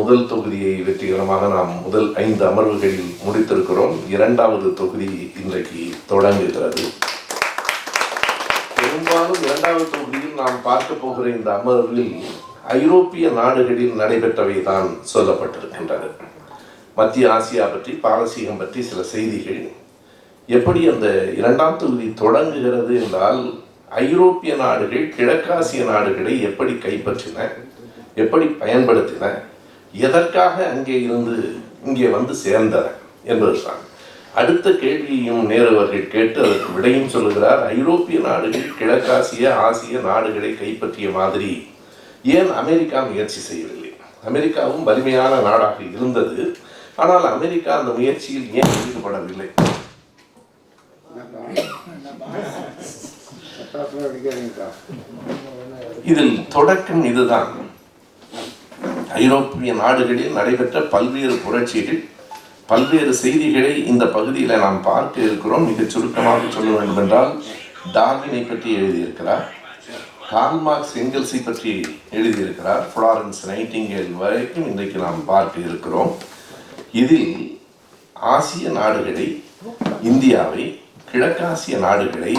முதல் தொகுதியை வெற்றிகரமாக நாம் முதல் 5 அமர்வுகளில் முடித்திருக்கிறோம். 2வது தொகுதி இன்றைக்கு தொடங்குகிறது. பெரும்பாலும் 2வது தொகுதியில் நாம் பார்க்க போகிற இந்த அமர்வில் ஐரோப்பிய நாடுகளில் நடைபெற்றவை தான் சொல்லப்பட்டிருக்கின்றது. மத்திய ஆசியா பற்றி, பாரசீகம் பற்றி சில செய்திகள். எப்படி அந்த 2ஆம் தொகுதி தொடங்குகிறது என்றால், ஐரோப்பிய நாடுகள் கிழக்காசிய நாடுகளை எப்படி கைப்பற்றின, எப்படி பயன்படுத்தின, எதற்காக அங்கே இருந்து இங்கே வந்து சேர்ந்தன என்பதுதான். அடுத்த கேள்வியையும் நேரு அவர்கள் கேட்டு அதற்கு விடையும் சொல்லுகிறார். ஐரோப்பிய நாடுகள் கிழக்காசிய ஆசிய நாடுகளை கைப்பற்றிய மாதிரி ஏன் அமெரிக்கா முயற்சி செய்யவில்லை? அமெரிக்காவும் வலிமையான நாடாக இருந்தது. ஆனால் அமெரிக்கா அந்த முயற்சியில் ஏன் ஈடுபடவில்லை? இதில் தொடக்கம் இதுதான். ஐரோப்பிய நாடுகளில் நடைபெற்ற பல்வேறு புரட்சிகள், பல்வேறு செய்திகளை இந்த பகுதியில் நாம் பார்க்க இருக்கிறோம். மிக சுருக்கமாக சொல்ல வேண்டும் என்றால், டார்வினை பற்றி எழுதியிருக்கிறார், கார்ல் மார்க்ஸ் எங்கெல்ஸை பற்றி எழுதியிருக்கிறார், ஃப்ளாரன்ஸ் நைட்டிங்கேல் வரைக்கும் இன்றைக்கு நாம் பார்க்க இருக்கிறோம். இதில் ஆசிய நாடுகளை, இந்தியாவை, கிழக்காசிய நாடுகளை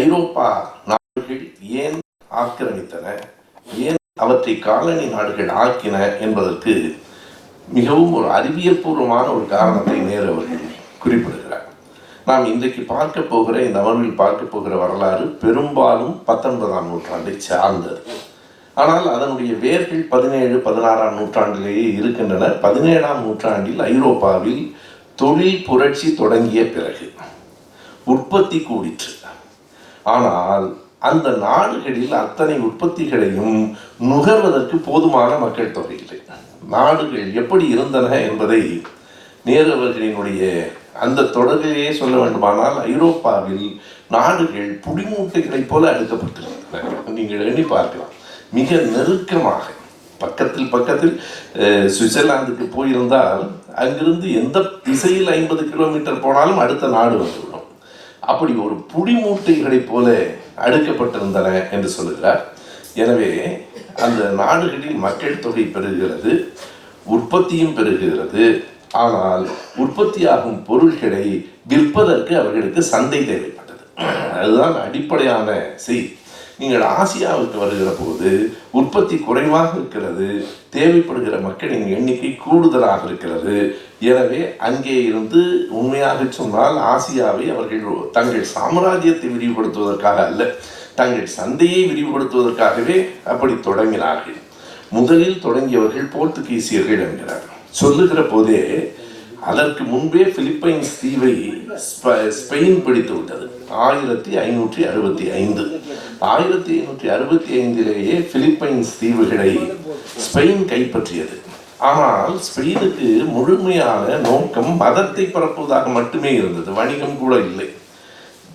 ஐரோப்பா நாடுகள் ஏன் ஆக்கிரமித்தன, ஏன் அவற்றை காலனி நாடுகள் ஆக்கின என்பதற்கு மிகவும் ஒரு அறிவியல் பூர்வமான ஒரு காரணத்தை நேரு அவர்கள் குறிப்பிடுகிறார். நாம் இன்றைக்கு பார்க்க போகிற, இந்த அமர்வில் பார்க்க போகிற வரலாறு பெரும்பாலும் 19ஆம் நூற்றாண்டை சார்ந்தது. ஆனால் அதனுடைய வேர்கள் 17, 16ஆம் நூற்றாண்டிலேயே இருக்கின்றன. 17ஆம் நூற்றாண்டில் ஐரோப்பாவில் தொழில் புரட்சி தொடங்கிய பிறகு உற்பத்தி கூடிற்று. ஆனால் அந்த நாடுகளில் அத்தனை உற்பத்திகளையும் நுகர்வதற்கு போதுமான மக்கள் தொகை இல்லை. நாடுகள் எப்படி இருந்தன என்பதை நேரு அவர்களினுடைய அந்த தொடரிலேயே சொல்ல வேண்டுமானால், ஐரோப்பாவில் நாடுகள் புடிமூட்டைகளைப் போல அடுக்கப்பட்டிருந்தன. நீங்கள் எண்ணி பார்க்கலாம். மிக நெருக்கமாக பக்கத்தில் சுவிட்சர்லாந்துக்கு போயிருந்தால் அங்கிருந்து எந்த திசையில் 50 கிலோமீட்டர் போனாலும் அடுத்த நாடு வந்துவிடும். அப்படி ஒரு புடிமூட்டைகளைப் போல அடுக்கப்பட்டிருந்தன என்று சொல்லுகிறார். எனவே அந்த நாடுகளில் மக்கள் தொகை பெருகிறது, உற்பத்தியும் பெருகிறது. ஆனால் உற்பத்தியாகும் பொருட்களை விற்பதற்கு அவர்களுக்கு சந்தை தேவைப்பட்டது. அதுதான் அடிப்படையான செய்தி. நீங்கள் ஆசியாவுக்கு வருகிற போது உற்பத்தி குறைவாக இருக்கிறது, தேவைப்படுகிற மக்களின் எண்ணிக்கை கூடுதலாக இருக்கிறது. எனவே அங்கே இருந்து உண்மையாக சொன்னால் ஆசியாவை அவர்கள் தங்கள் சாம்ராஜ்யத்தை விரிவுபடுத்துவதற்காக அல்ல, தங்கள் சந்தையை விரிவுபடுத்துவதற்காகவே அப்படி தொடங்கினார்கள். முதலில் தொடங்கியவர்கள் போர்த்துகீசியர்கள் என்கிறார். சொல்லுகிற போதே அதற்கு முன்பே பிலிப்பைன்ஸ் தீவை ஸ்பெயின் பிடித்து விட்டது. 1565 1565லேயே பிலிப்பைன்ஸ் தீவுகளை ஸ்பெயின் கைப்பற்றியது. ஆனால் ஸ்பெயினுக்கு முழுமையான நோக்கம் மதத்தை பரப்புவதாக மட்டுமே இருந்தது, வணிகம் கூட இல்லை.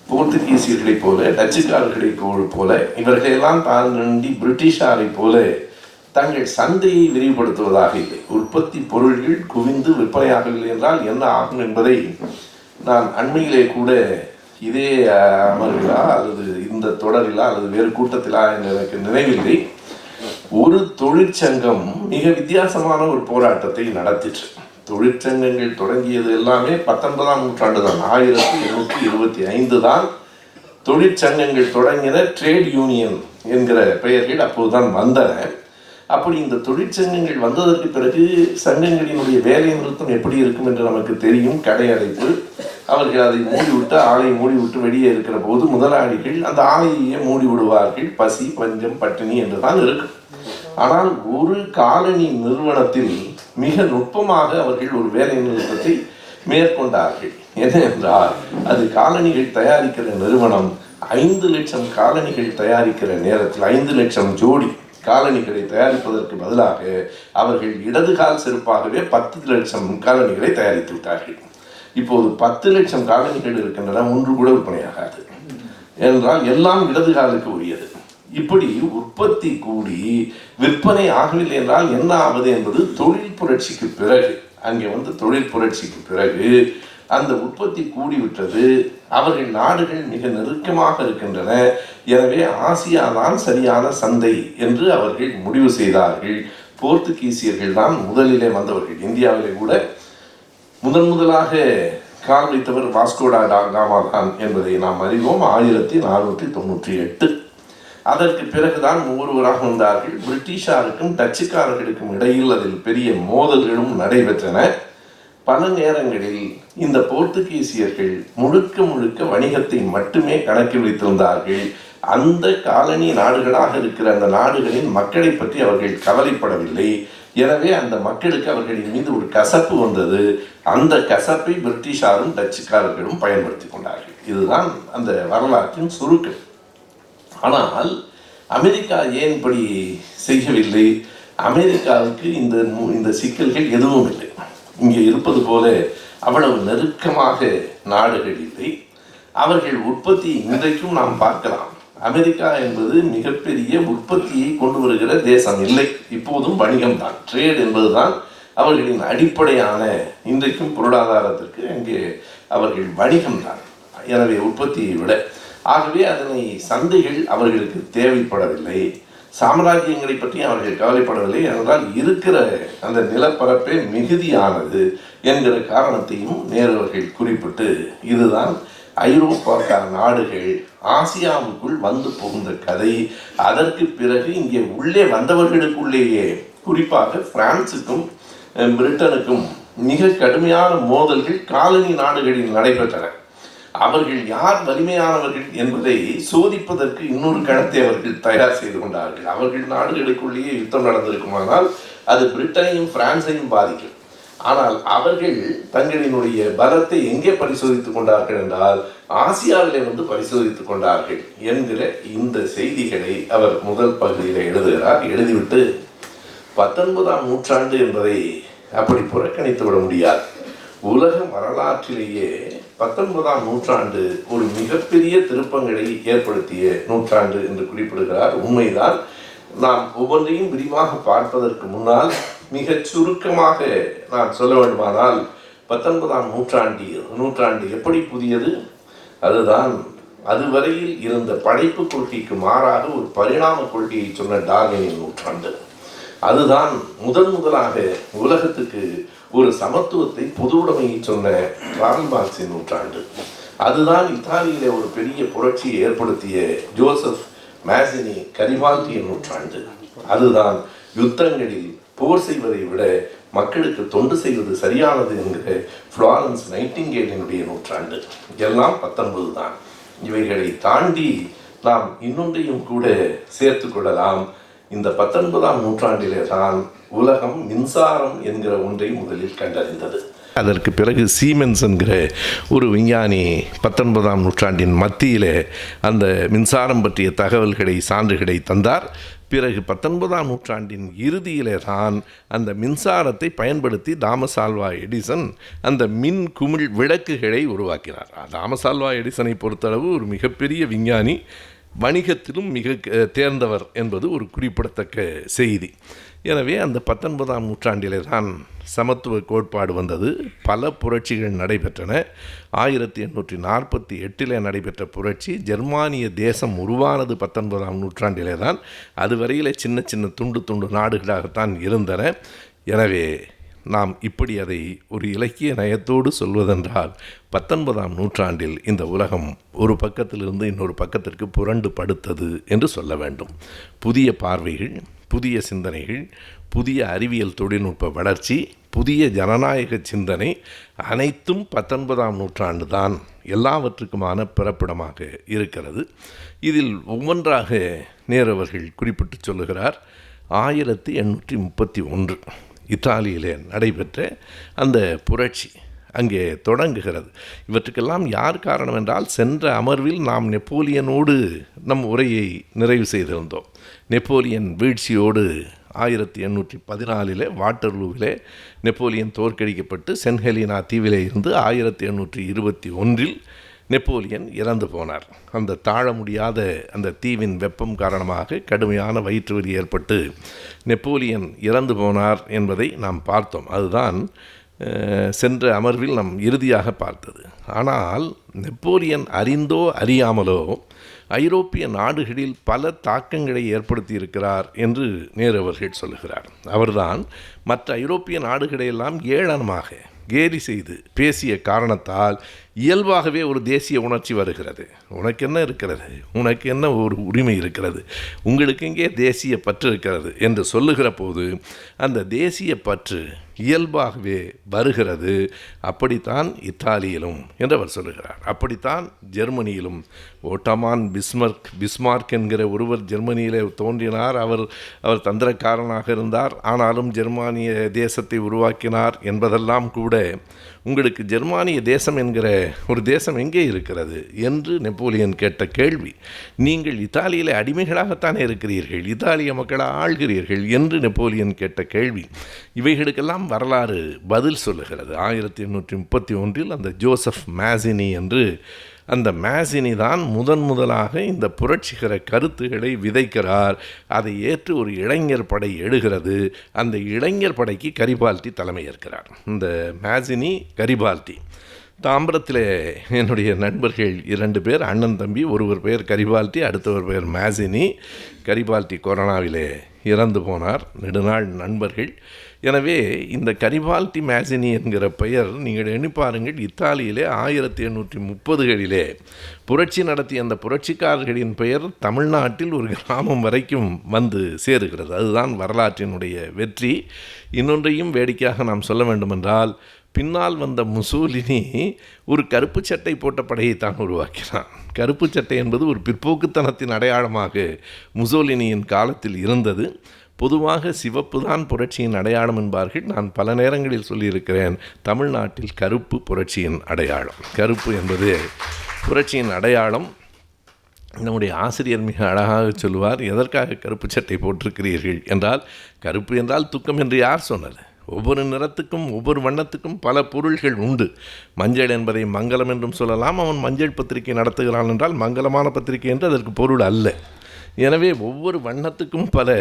போர்த்துகீசியர்களை போல, டச்சுக்காரர்களை போல இவர்களெல்லாம் தாண்டி பிரிட்டிஷாரை போல தங்கள் சந்தையை விரிவுபடுத்துவதாக இல்லை. உற்பத்தி பொருள்கள் குவிந்து விற்பனையாகவில்லை என்றால் என்ன ஆகும் என்பதை நான் அண்மையிலே கூட இதே அமர்விலா அல்லது இந்த தொடரிலா அல்லது வேறு கூட்டத்திலா என்று எனக்கு நினைவில்லை, ஒரு தொழிற்சங்கம் மிக வித்தியாசமான ஒரு போராட்டத்தை நடத்திற்று. தொழிற்சங்கங்கள் தொடங்கியது எல்லாமே 19ஆம் நூற்றாண்டு தான். 1825 தான் தொழிற்சங்கங்கள் தொடங்கின. ட்ரேட் யூனியன் என்கிற பெயர்கள் அப்போதுதான் வந்தன. அப்படி இந்த தொழிற்சங்கங்கள் வந்ததற்கு பிறகு சங்கங்களினுடைய வேலை நிறுத்தம் எப்படி இருக்கும் என்று நமக்கு தெரியும். கடை அடைப்பு, அவர்கள் அதை மூடிவிட்டு, ஆலையை மூடிவிட்டு வெளியே இருக்கிற போது முதலாளிகள் அந்த ஆலையை மூடி விடுவார்கள். பசி, பஞ்சம், பட்டினி என்றுதான் இருக்கும். ஆனால் ஒரு காலனி நிறுவனத்தில் மிக நுட்பமாக அவர்கள் ஒரு வேலை நிறுத்தத்தை மேற்கொண்டார்கள். ஏனென்றால் அது காலனிகள் தயாரிக்கிற நிறுவனம் 5 லட்சம் காலனிகள் தயாரிக்கிற நேரத்தில் 5 லட்சம் ஜோடி காலனிகளை தயாரிப்பதற்கு பதிலாக அவர்கள் இடதுகால் செருப்பாகவே 10 லட்சம் காலனிகளை தயாரித்து விட்டார்கள். இப்போது 10 லட்சம் காலனிகள் இருக்கின்றன, ஒன்று கூட விற்பனையாகாது. என்றால் எல்லாம் இடதுகாலுக்கு உரியது. இப்படி உற்பத்தி கூடி விற்பனை ஆகவில்லை என்றால் என்ன ஆவது என்பது தொழில் புரட்சிக்கு பிறகு, அங்கே தொழில் புரட்சிக்கு பிறகு அந்த உற்பத்தி கூடிவிட்டது. அவர்கள் நாடுகள் மிக நெருக்கமாக இருக்கின்றன. எனவே ஆசியா தான் சரியான சந்தை என்று அவர்கள் முடிவு செய்தார்கள். போர்த்துகீசியர்கள் தான் முதலிலே வந்தவர்கள். இந்தியாவிலே கூட முதலாக கால் வைத்தவர் வாஸ்கோடா காமா தான் என்பதை நாம் அறிவோம். 1498. அதற்கு பிறகுதான் ஒவ்வொருவராக வந்தார்கள். பிரிட்டிஷாருக்கும் டச்சுக்காரர்களுக்கும் இடையில் அதில் பெரிய மோதல்களும் நடைபெற்றன. பல நேரங்களில் இந்த போர்த்துகீசியர்கள் முழுக்க வணிகத்தை மட்டுமே கணக்கில் வைத்திருந்தார்கள். அந்த காலனி நாடுகளாக இருக்கிற அந்த நாடுகளின் மக்களை பற்றி அவர்கள் கவலைப்படவில்லை. எனவே அந்த மக்களுக்கு அவர்களின் மீது ஒரு கசப்பு வந்தது. அந்த கசப்பை பிரிட்டிஷாரும் டச்சுக்காரர்களும் பயன்படுத்தி கொண்டார்கள். இதுதான் அந்த வரலாற்றின் சுருக்கம். ஆனால் அமெரிக்கா ஏன் இப்படி செய்யவில்லை? அமெரிக்காவுக்கு இந்த சிக்கல்கள் எதுவும் இல்லை. இங்கே இருப்பது போல அவ்வளவு நெருக்கமாக நாடுகள் இல்லை. அவர்கள் உற்பத்தி இன்றைக்கும் நாம் பார்க்கலாம். அமெரிக்கா என்பது மிகப்பெரிய உற்பத்தியை கொண்டு வருகிற தேசம் இல்லை. இப்போதும் வணிகம்தான், ட்ரேட் என்பதுதான் அவர்களின் அடிப்படையான இன்றைக்கும் பொருளாதாரத்திற்கு அங்கே அவர்கள் வணிகம்தான். எனவே உற்பத்தியை விட ஆகவே அதனை சந்தைகள் அவர்களுக்கு தேவைப்படவில்லை. சாம்ராஜ்யங்களை பற்றி அவர்கள் கவலைப்படவில்லை. என்றால் இருக்கிற அந்த நிலப்பரப்பே மிகுதியானது என்கிற காரணத்தையும் நேரு அவர்கள் குறிப்பிட்டு இதுதான் ஐரோப்பா நாடுகள் ஆசியாவுக்குள் வந்து புகுந்த கதை. அதற்கு பிறகு இங்கே உள்ளே வந்தவர்களுக்குள்ளேயே குறிப்பாக பிரான்சுக்கும் பிரிட்டனுக்கும் மிக கடுமையான மோதல்கள் காலனி நாடுகளில் நடைபெற்றன. அவர்கள் யார் வலிமையானவர்கள் என்பதை சோதிப்பதற்கு இன்னொரு கணத்தை அவர்கள் தயார் செய்து கொண்டார்கள். அவர்கள் நாடுகளுக்குள்ளேயே யுத்தம் நடந்திருக்குமானால் அது பிரிட்டனையும் பிரான்ஸையும் பாதிக்கும். ஆனால் அவர்கள் தங்களினுடைய பலத்தை எங்கே பரிசோதித்துக் கொண்டார்கள் என்றால் ஆசியாவிலே வந்து பரிசோதித்துக் கொண்டார்கள் என்கிற இந்த செய்திகளை அவர் முதல் பகுதியில் எழுதுகிறார். எழுதிவிட்டு 19ஆம் நூற்றாண்டு என்பதை அப்படி புறக்கணித்து விட முடியாது. உலக வரலாற்றிலேயே 19ஆம் நூற்றாண்டு ஒரு மிகப்பெரிய திருப்பங்களை ஏற்படுத்திய நூற்றாண்டு என்று குறிப்பிடுகிறார். உண்மைதான். நாம் ஒவ்வொன்றையும் விரிவாக பார்ப்பதற்கு முன்னால் மிகச் சுருக்கமாக நான் சொல்ல வேண்டுமானால் 19ஆம் நூற்றாண்டு எப்படி புதியது? அதுதான் அதுவரையில் இருந்த படைப்பு கொள்கைக்கு மாறாக ஒரு பரிணாம கொள்கையை சொன்ன டார்வினின் நூற்றாண்டு. அதுதான் முதலாக உலகத்துக்கு ஒரு சமத்துவத்தை பொது உடைமையை சொன்ன கார்ல் மார்க்சின் நூற்றாண்டு. அதுதான் இத்தாலியிலே ஒரு பெரிய புரட்சியை ஏற்படுத்திய ஜோசப் மேசினி கரிவால்டியின் நூற்றாண்டு. அதுதான் யுத்தங்களில் போர் செய்வதை விட மக்களுக்கு தொண்டு செய்வது சரியானது என்கிற ஃப்ளாரன்ஸ் நைட்டிங்கேலினுடைய நூற்றாண்டு. எல்லாம் 19 தான். இவைகளை தாண்டி நாம் இன்னொன்றையும் கூட சேர்த்து கொள்ளலாம். இந்த 19ஆம் நூற்றாண்டிலே தான் உலகம் மின்சாரம் என்கிற ஒன்றை முதலில் கண்டறிந்தது. அதற்கு பிறகு சீமென்ஸ் என்கிற ஒரு விஞ்ஞானி 19ஆம் நூற்றாண்டின் மத்தியிலே அந்த மின்சாரம் பற்றிய தகவல்களை சான்றுகளை தந்தார். பிறகு 19ஆம் நூற்றாண்டின் இறுதியிலே தான் அந்த மின்சாரத்தை பயன்படுத்தி தாமஸ் ஆல்வா எடிசன் அந்த மின் குமிழ் விளக்குகளை உருவாக்கினார். தாமஸ் ஆல்வா எடிசனை பொறுத்தளவு ஒரு மிகப்பெரிய விஞ்ஞானி, வணிகத்திலும் மிக தேர்ந்தவர் என்பது ஒரு குறிப்பிடத்தக்க செய்தி. எனவே அந்த 19ஆம் நூற்றாண்டிலே தான் சமத்துவ கோட்பாடு வந்தது. பல புரட்சிகள் நடைபெற்றன. 1848 நடைபெற்ற புரட்சி. ஜெர்மானிய தேசம் உருவானது 19ஆம் நூற்றாண்டிலே தான். அதுவரையில் சின்ன சின்ன துண்டு நாடுகளாகத்தான் இருந்தன. எனவே நாம் இப்படி அதை ஒரு இலக்கிய நயத்தோடு சொல்வதென்றால் 19ஆம் நூற்றாண்டில் இந்த உலகம் ஒரு பக்கத்திலிருந்து இன்னொரு பக்கத்திற்கு புரண்டு படுத்தது என்று சொல்ல வேண்டும். புதிய பார்வைகள், புதிய சிந்தனைகள், புதிய அறிவியல் தொழில்நுட்ப வளர்ச்சி, புதிய ஜனநாயக சிந்தனை அனைத்தும் 19ஆம் நூற்றாண்டு தான் எல்லாவற்றுக்குமான பிறப்பிடமாக இருக்கிறது. இதில் ஒவ்வொன்றாக நேரவர்கள் குறிப்பிட்டு சொல்லுகிறார். 1831 இத்தாலியிலே நடைபெற்ற அந்த புரட்சி அங்கே தொடங்குகிறது. இவற்றுக்கெல்லாம் யார் காரணம் என்றால், சென்ற அமர்வில் நாம் நெப்போலியனோடு நம் உரையை நிறைவு செய்திருந்தோம். நெப்போலியன் வீழ்ச்சியோடு 1814 வாட்டர்லூவிலே நெப்போலியன் தோற்கடிக்கப்பட்டு சென்ட் ஹெலினா தீவிலே இருந்து 1821 நெப்போலியன் இறந்து போனார். அந்த தாழ முடியாத அந்த தீவின் வெப்பம் காரணமாக கடுமையான வயிற்று வலி ஏற்பட்டு நெப்போலியன் இறந்து போனார் என்பதை நாம் பார்த்தோம். அதுதான் சென்ற அமர்வில் நாம் இறுதியாக பார்த்தது. ஆனால் நெப்போலியன் அறிந்தோ அறியாமலோ ஐரோப்பிய நாடுகளில் பல தாக்கங்களை ஏற்படுத்தியிருக்கிறார் என்று நேரு அவர்கள் சொல்லுகிறார். அவர்தான் மற்ற ஐரோப்பிய நாடுகளையெல்லாம் ஏளனமாக கேலி செய்து பேசிய காரணத்தால் இயல்பாகவே ஒரு தேசிய உணர்ச்சி வருகிறது. உனக்கு என்ன இருக்கிறது, உனக்கு என்ன ஒரு உரிமை இருக்கிறது, உங்களுக்கு எங்கே தேசிய பற்று இருக்கிறது என்று சொல்லுகிற போது அந்த தேசிய பற்று இயல்பாகவே வருகிறது. அப்படித்தான் இத்தாலியிலும் என்று அவர் சொல்லுகிறார். அப்படித்தான் ஜெர்மனியிலும் ஓட்டமான் பிஸ்மார்க் என்கிற ஒருவர் ஜெர்மனியிலே தோன்றினார். அவர் தந்திரக்காரனாக இருந்தார். ஆனாலும் ஜெர்மானிய தேசத்தை உருவாக்கினார் என்பதெல்லாம் கூட உங்களுக்கு ஜெர்மானிய தேசம் என்கிற ஒரு தேசம் எங்கே இருக்கிறது என்று நெப்போலியன் கேட்ட கேள்வி. நீங்கள் இத்தாலியில் அடிமைகளாகத்தானே இருக்கிறீர்கள், இத்தாலிய மக்களை ஆள்கிறீர்கள் என்று நெப்போலியன் கேட்ட கேள்வி. இவைகளுக்கெல்லாம் வரலாறு பதில் சொல்லுகிறது. 1831 அந்த ஜோசப் மேசினி என்று அந்த மேசினி தான் முதலாக இந்த புரட்சிகர கருத்துக்களை விதைக்கிறார். அதை ஏற்று ஒரு இளைஞர் படை எழுகிறது. அந்த இளைஞர் படைக்கு கரிபால்டி தலைமையேற்கிறார். இந்த மேசினி கரிபால்டி தாம்பரத்தில் என்னுடைய நண்பர்கள் 2 பேர், அண்ணன் தம்பி. ஒருவர் பெயர் கரிபால்டி, அடுத்தவர் பெயர் மேசினி. கரிபால்டி கொரோனாவிலே இறந்து போனார். நெடுநாள் நண்பர்கள். எனவே இந்த கரிபால்டி மேசினி என்கிற பெயர் நீங்கள் எண்ணி பாருங்கள். இத்தாலியிலே 1830களிலே புரட்சி நடத்திய அந்த புரட்சிக்காரர்களின் பெயர் தமிழ்நாட்டில் ஒரு கிராமம் வரைக்கும் வந்து சேருகிறது. அதுதான் வரலாற்றினுடைய வெற்றி. இன்னொன்றையும் வேடிக்கையாக நாம் சொல்ல வேண்டுமென்றால், பின்னால் வந்த முசோலினி ஒரு கருப்பு சட்டை போட்ட படையை தான் உருவாக்கினான். கருப்பு சட்டை என்பது ஒரு பிற்போக்குத்தனத்தின் அடையாளமாக முசோலினியின் காலத்தில் இருந்தது. பொதுவாக சிவப்பு தான் புரட்சியின் அடையாளம் என்பார்கள். நான் பல நேரங்களில் சொல்லியிருக்கிறேன், தமிழ்நாட்டில் கருப்பு புரட்சியின் அடையாளம். கருப்பு என்பது புரட்சியின் அடையாளம். நம்முடைய ஆசிரியர் மிக அழகாக சொல்லுவார், எதற்காக கருப்பு சட்டை போட்டிருக்கிறீர்கள் என்றால், கருப்பு என்றால் துக்கம் என்று யார் சொன்னது? ஒவ்வொரு நிறத்துக்கும் ஒவ்வொரு வண்ணத்துக்கும் பல பொருள்கள் உண்டு. மஞ்சள் என்பதை மங்களம் என்றும் சொல்லலாம். அவன் மஞ்சள் பத்திரிகை நடத்துகிறான் என்றால் மங்களமான பத்திரிகை என்று அதற்கு பொருள் அல்ல. எனவே ஒவ்வொரு வண்ணத்துக்கும் பல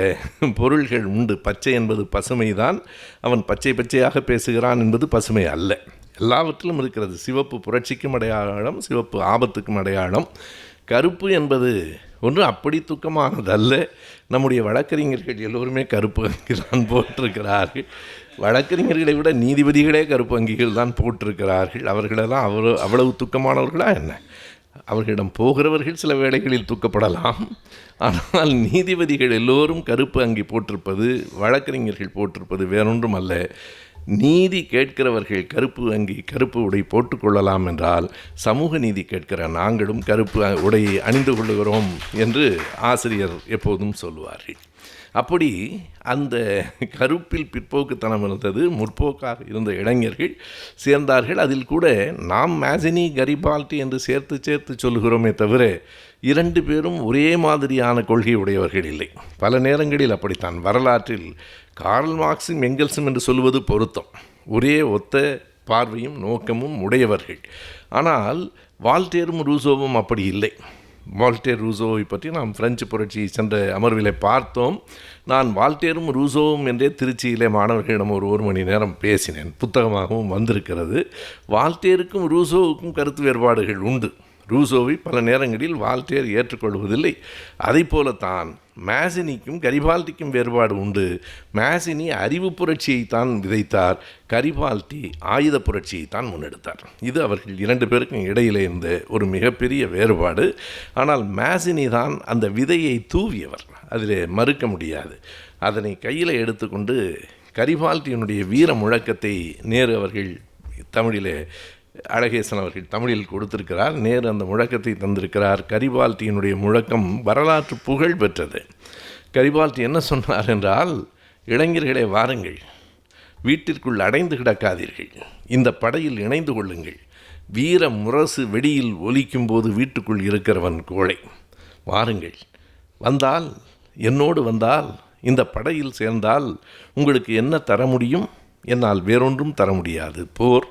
பொருள்கள் உண்டு. பச்சை என்பது பசுமை தான். அவன் பச்சையாக பேசுகிறான் என்பது பசுமை அல்ல. எல்லாவற்றிலும் இருக்கிறது. சிவப்பு புரட்சிக்கும் அடையாளம், சிவப்பு ஆபத்துக்கும் அடையாளம். கருப்பு என்பது ஒன்று அப்படி துக்கமானதல்ல. நம்முடைய வழக்கறிஞர்கள் எல்லோருமே கருப்பு அங்கி தான் போட்டிருக்கிறார்கள். வழக்கறிஞர்களை விட நீதிபதிகளே கருப்பு அங்கிகள் தான் போட்டிருக்கிறார்கள். அவர்களெல்லாம் அவ்வளவு துக்கமானவர்களா என்ன? அவர்களிடம் போகிறவர்கள் சில வேளைகளில் தூக்கப்படலாம். ஆனால் நீதிபதிகள் எல்லோரும் கருப்பு அங்கி போட்டிருப்பது, வழக்கறிஞர்கள் போட்டிருப்பது வேறொன்றும் அல்ல. நீதி கேட்கிறவர்கள் கருப்பு அங்கி கருப்பு உடை போட்டுக்கொள்ளலாம் என்றால், சமூக நீதி கேட்கிற நாங்களும் கருப்பு உடையை அணிந்து கொள்ளுகிறோம் என்று ஆசிரியர் எப்போதும் சொல்லுவார்கள். அப்படி அந்த கருப்பில் பிற்போக்குத்தனம் இருந்தது. முற்போக்காக இருந்த இளைஞர்கள் சேர்ந்தார்கள். அதில் கூட நாம் மேசினி கரிபால்டி என்று சேர்த்து சொல்லுகிறோமே தவிர 2 பேரும் ஒரே மாதிரியான கொள்கை உடையவர்கள் இல்லை. பல நேரங்களில் அப்படித்தான். வரலாற்றில் கார்ல் மார்க்ஸும் எங்கெல்ஸும் என்று சொல்வது பொருத்தம். ஒரே ஒத்த பார்வையும் நோக்கமும் உடையவர்கள். ஆனால் வால்டேரும் ரூசோவும் அப்படி இல்லை. வால்டேர் ரூசோவை பற்றி நாம் பிரெஞ்சு புரட்சி சென்ற அமர்விலே பார்த்தோம். நான் வால்டேரும் ரூசோவும் என்றே திருச்சியிலே மாணவர்களிடம் ஒரு மணி நேரம் பேசினேன். புத்தகமாகவும் வந்திருக்கிறது. வால்டேருக்கும் ரூசோவுக்கும் கருத்து வேறுபாடுகள் உண்டு. ரூசோவை பல நேரங்களில் வால்டேர் ஏற்றுக்கொள்வதில்லை. அதை போலத்தான் மேசினிக்கும் கரிபால்டிக்கும் வேறுபாடு உண்டு. மேசினி அறிவு புரட்சியை தான் விதைத்தார், கரிபால்டி ஆயுத புரட்சியை தான் முன்னெடுத்தார். இது அவர்கள் 2 பேருக்கும் இடையிலே இருந்த ஒரு மிகப்பெரிய வேறுபாடு. ஆனால் மேசினி தான் அந்த விதையை தூவியவர், அதில் மறுக்க முடியாது. அதனை கையில் எடுத்துக்கொண்டு கரிபால்டியினுடைய வீர முழக்கத்தை நேரு அவர்கள் தமிழிலே, அழகேசன் அவர்கள் தமிழில் கொடுத்திருக்கிறார். நேரு அந்த முழக்கத்தை தந்திருக்கிறார். கரிபால்டியினுடைய முழக்கம் வரலாற்று புகழ் பெற்றது. கரிபால்டி என்ன சொன்னார் என்றால், இளைஞர்களே வாருங்கள், வீட்டிற்குள் அடைந்து கிடக்காதீர்கள், இந்த படையில் இணைந்து கொள்ளுங்கள். வீர முரசு வெடியில் ஒலிக்கும் போது வீட்டுக்குள் இருக்கிறவன் கோழை. வாருங்கள், வந்தால் என்னோடு வந்தால், இந்த படையில் சேர்ந்தால் உங்களுக்கு என்ன தர முடியும்? என்னால் வேறொன்றும் தர முடியாது. போர்,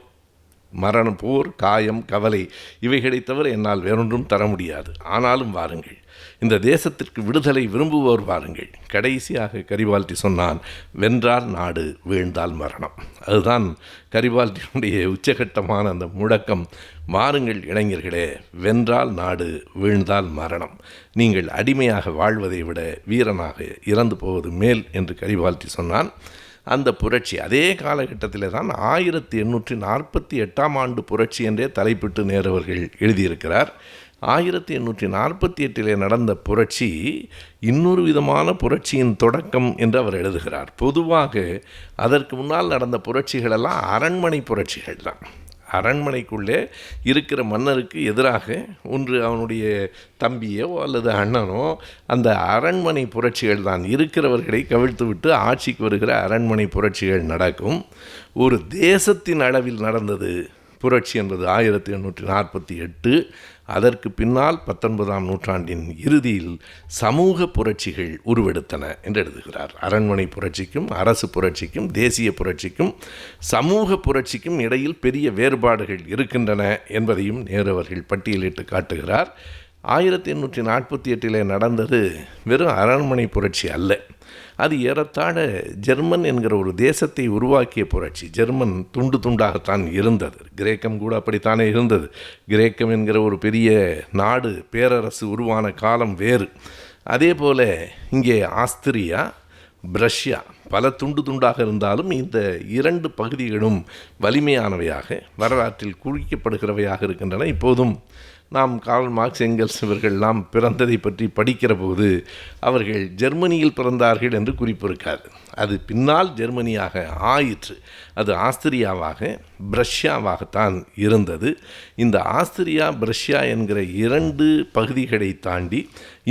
மரணம், போர், காயம், கவலை இவைகளை தவிர என்னால் வேறொன்றும் தர முடியாது. ஆனாலும் வாருங்கள், இந்த தேசத்திற்கு விடுதலை விரும்புவோர் வாருங்கள். கடைசியாக கரிபால்டி சொன்னான், வென்றால் நாடு, வீழ்ந்தால் மரணம். அதுதான் கரிபால்டியினுடைய உச்சகட்டமான அந்த முழக்கம். வாருங்கள் இளைஞர்களே, வென்றால் நாடு, வீழ்ந்தால் மரணம். நீங்கள் அடிமையாக வாழ்வதை விட வீரனாக இறந்து போவது மேல் என்று கரிபால்டி சொன்னான். அந்த புரட்சி அதே காலகட்டத்தில் தான் 1848 புரட்சி என்றே தலைப்பிட்டு நேருவர்கள் எழுதியிருக்கிறார். 1848 நடந்த புரட்சி இன்னொரு விதமான புரட்சியின் தொடக்கம் என்று அவர் எழுதுகிறார். பொதுவாக அதற்கு முன்னால் நடந்த புரட்சிகளெல்லாம் அரண்மனை புரட்சிகள் தான். அரண்மனைக்குள்ளே இருக்கிற மன்னருக்கு எதிராக ஒன்று அவனுடைய தம்பியோ அல்லது அண்ணனோ, அந்த அரண்மனை புரட்சிகள் தான். இருக்கிறவர்களை கவிழ்த்து விட்டு ஆட்சிக்கு வருகிற அரண்மனை புரட்சிகள் நடக்கும். ஒரு தேசத்தின் அளவில் நடந்தது புரட்சி என்பது 1848. அதற்கு பின்னால் 19ஆம் நூற்றாண்டின் இறுதியில் சமூக புரட்சிகள் உருவெடுத்தன என்று எழுதுகிறார். அரண்மனை புரட்சிக்கும் அரசு புரட்சிக்கும் தேசிய புரட்சிக்கும் சமூக புரட்சிக்கும் இடையில் பெரிய வேறுபாடுகள் இருக்கின்றன என்பதையும் நேரு அவர்கள் பட்டியலிட்டு காட்டுகிறார். 1848 நடந்தது வெறும் அரண்மனை புரட்சி அல்ல. அது ஏறத்தாழ ஜெர்மன் என்கிற ஒரு தேசத்தை உருவாக்கிய புரட்சி. ஜெர்மன் துண்டு துண்டாகத்தான் இருந்தது. கிரேக்கம் கூட அப்படித்தானே இருந்தது. கிரேக்கம் என்கிற ஒரு பெரிய நாடு, பேரரசு உருவான காலம் வேறு. அதே போல் இங்கே ஆஸ்திரியா, பிரஷ்யா பல துண்டு துண்டாக இருந்தாலும் இந்த இரண்டு பகுதிகளும் வலிமையானவையாக, வரலாற்றில் குறிக்கப்படுகிறவையாக இருக்கின்றன. இப்போதும் நாம் கார்ல் மார்க்ஸ், எங்கெல்ஸ் இவர்கள்லாம் பிறந்ததை பற்றி படிக்கிற போது அவர்கள் ஜெர்மனியில் பிறந்தார்கள் என்று குறிப்பு இருக்காது. அது பின்னால் ஜெர்மனியாக ஆயிற்று. அது ஆஸ்திரியாவாக, பிரஷ்யாவாகத்தான் இருந்தது. இந்த ஆஸ்திரியா, பிரஷ்யா என்கிற இரண்டு பகுதிகளை தாண்டி